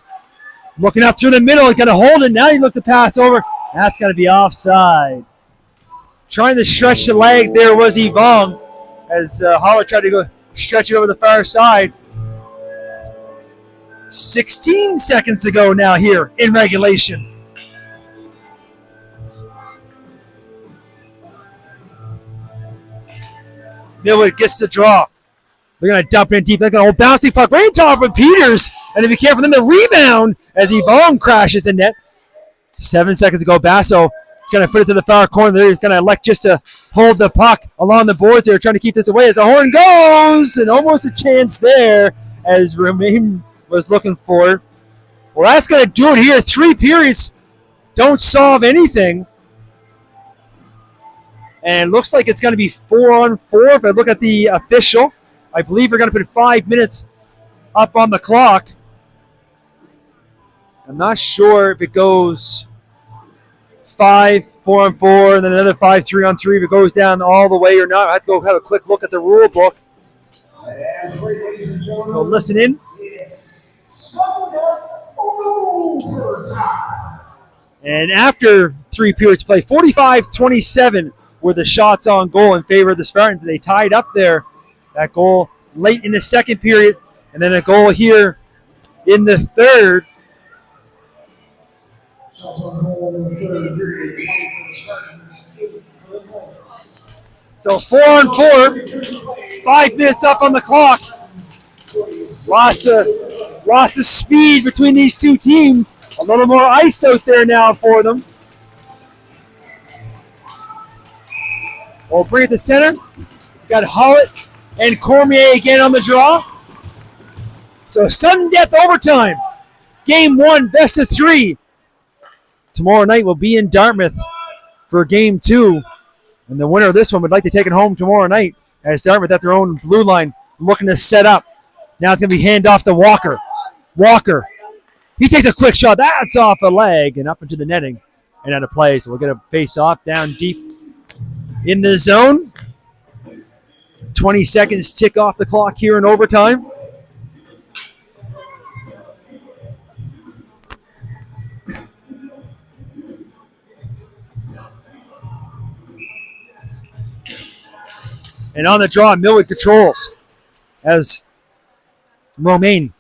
looking up through the middle. He's going to hold it. Now he looked to pass over. That's going to be offside. Trying to stretch the leg there was Yvonne. As Hollett tried to go stretch it over the far side. 16 seconds to go now here in regulation. Millwood gets the draw. They're going to dump it in deep. They're going to hold bouncing puck right on top of Peters. And to be careful, then the rebound as Yvonne crashes in net. 7 seconds to go. Basso going to put it to the far corner. They're going to elect just to hold the puck along the boards. They're trying to keep this away as the horn goes. And almost a chance there as Romain was looking for it. Well, that's going to do it here. 3 periods don't solve anything. And it looks like it's going to be 4-on-4. If I look at the official, I believe we're going to put 5 minutes up on the clock. I'm not sure if it goes 5, 4-on-4, and then another 5, 3-on-3. If it goes down all the way or not, I have to go have a quick look at the rule book. So listen in. And after 3 periods play, 45-27 were the shots on goal in favor of the Spartans. They tied up there. That goal late in the second period, and then a goal here in the third. So 4-on-4, 5 minutes up on the clock. Lots of speed between these two teams. A little more ice out there now for them. We'll bring it to center. Got Hollett and Cormier again on the draw. So sudden death overtime. Game 1, best of 3. Tomorrow night we'll be in Dartmouth for game 2. And the winner of this one would like to take it home tomorrow night as Dartmouth at their own blue line looking to set up. Now it's going to be hand off to Walker. Walker. He takes a quick shot. That's off a leg and up into the netting and out of play. So we'll get a face off down deep in the zone. 20 seconds tick off the clock here in overtime. And on the draw, Millwood controls as Romain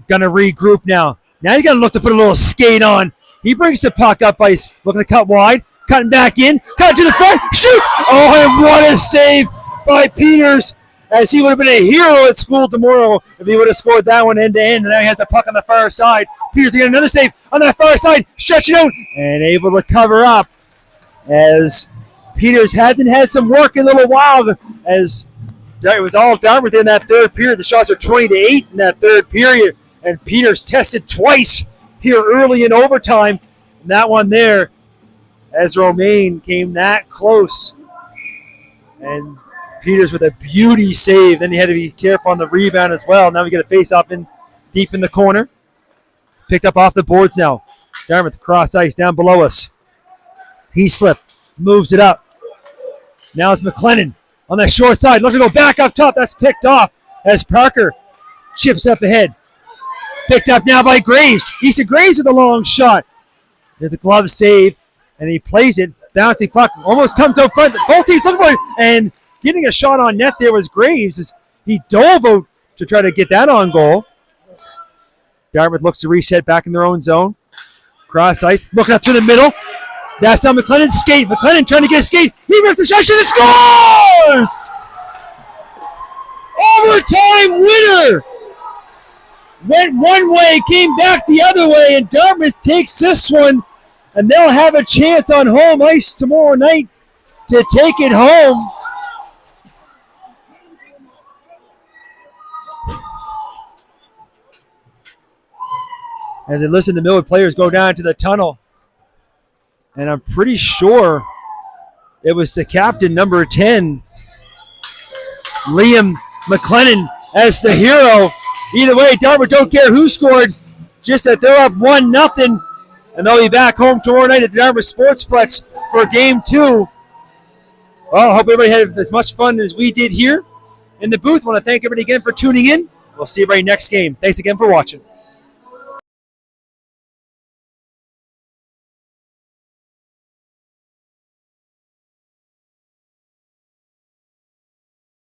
going to regroup now. Now he's going to look to put a little skate on. He brings the puck up ice, looking to cut wide, cutting back in, cut to the front, shoots! Oh, and what a save by Peters, as he would have been a hero at school tomorrow if he would have scored that one end-to-end. And now he has a puck on the far side. Peters getting another save on that far side, shuts it out, and able to cover up as Peters hasn't had some work in a little while, as it was all Dartmouth in that third period. The shots are 20-8 in that third period, and Peters tested twice here early in overtime. And that one there, as Romain came that close. And Peters with a beauty save. Then he had to be careful on the rebound as well. Now we get a face-off in deep in the corner. Picked up off the boards now. Dartmouth cross ice down below us. He slipped, moves it up. Now it's McLennan on that short side. Looks to go back up top. That's picked off as Parker chips up ahead. Picked up now by Graves. Easton Graves with a long shot. There's a glove save, and he plays it. Bouncing puck almost comes out front. Both teams looking for it, and getting a shot on net there was Graves as he dove out to try to get that on goal. Dartmouth looks to reset back in their own zone. Cross ice, looking up through the middle. That's now McLennan's skate. McLennan trying to get a skate. He makes the shot, shoots, scores! Overtime winner! Went one way, came back the other way, and Dartmouth takes this one, and they'll have a chance on home ice tomorrow night to take it home. As they listen, the Millwood players go down to the tunnel. And I'm pretty sure it was the captain, number 10, Liam McLennan, as the hero. Either way, Dartmouth don't care who scored, just that they're up 1-0, and they'll be back home tomorrow night at the Dartmouth Sportsplex for Game 2. Well, I hope everybody had as much fun as we did here in the booth. I want to thank everybody again for tuning in. We'll see everybody next game. Thanks again for watching.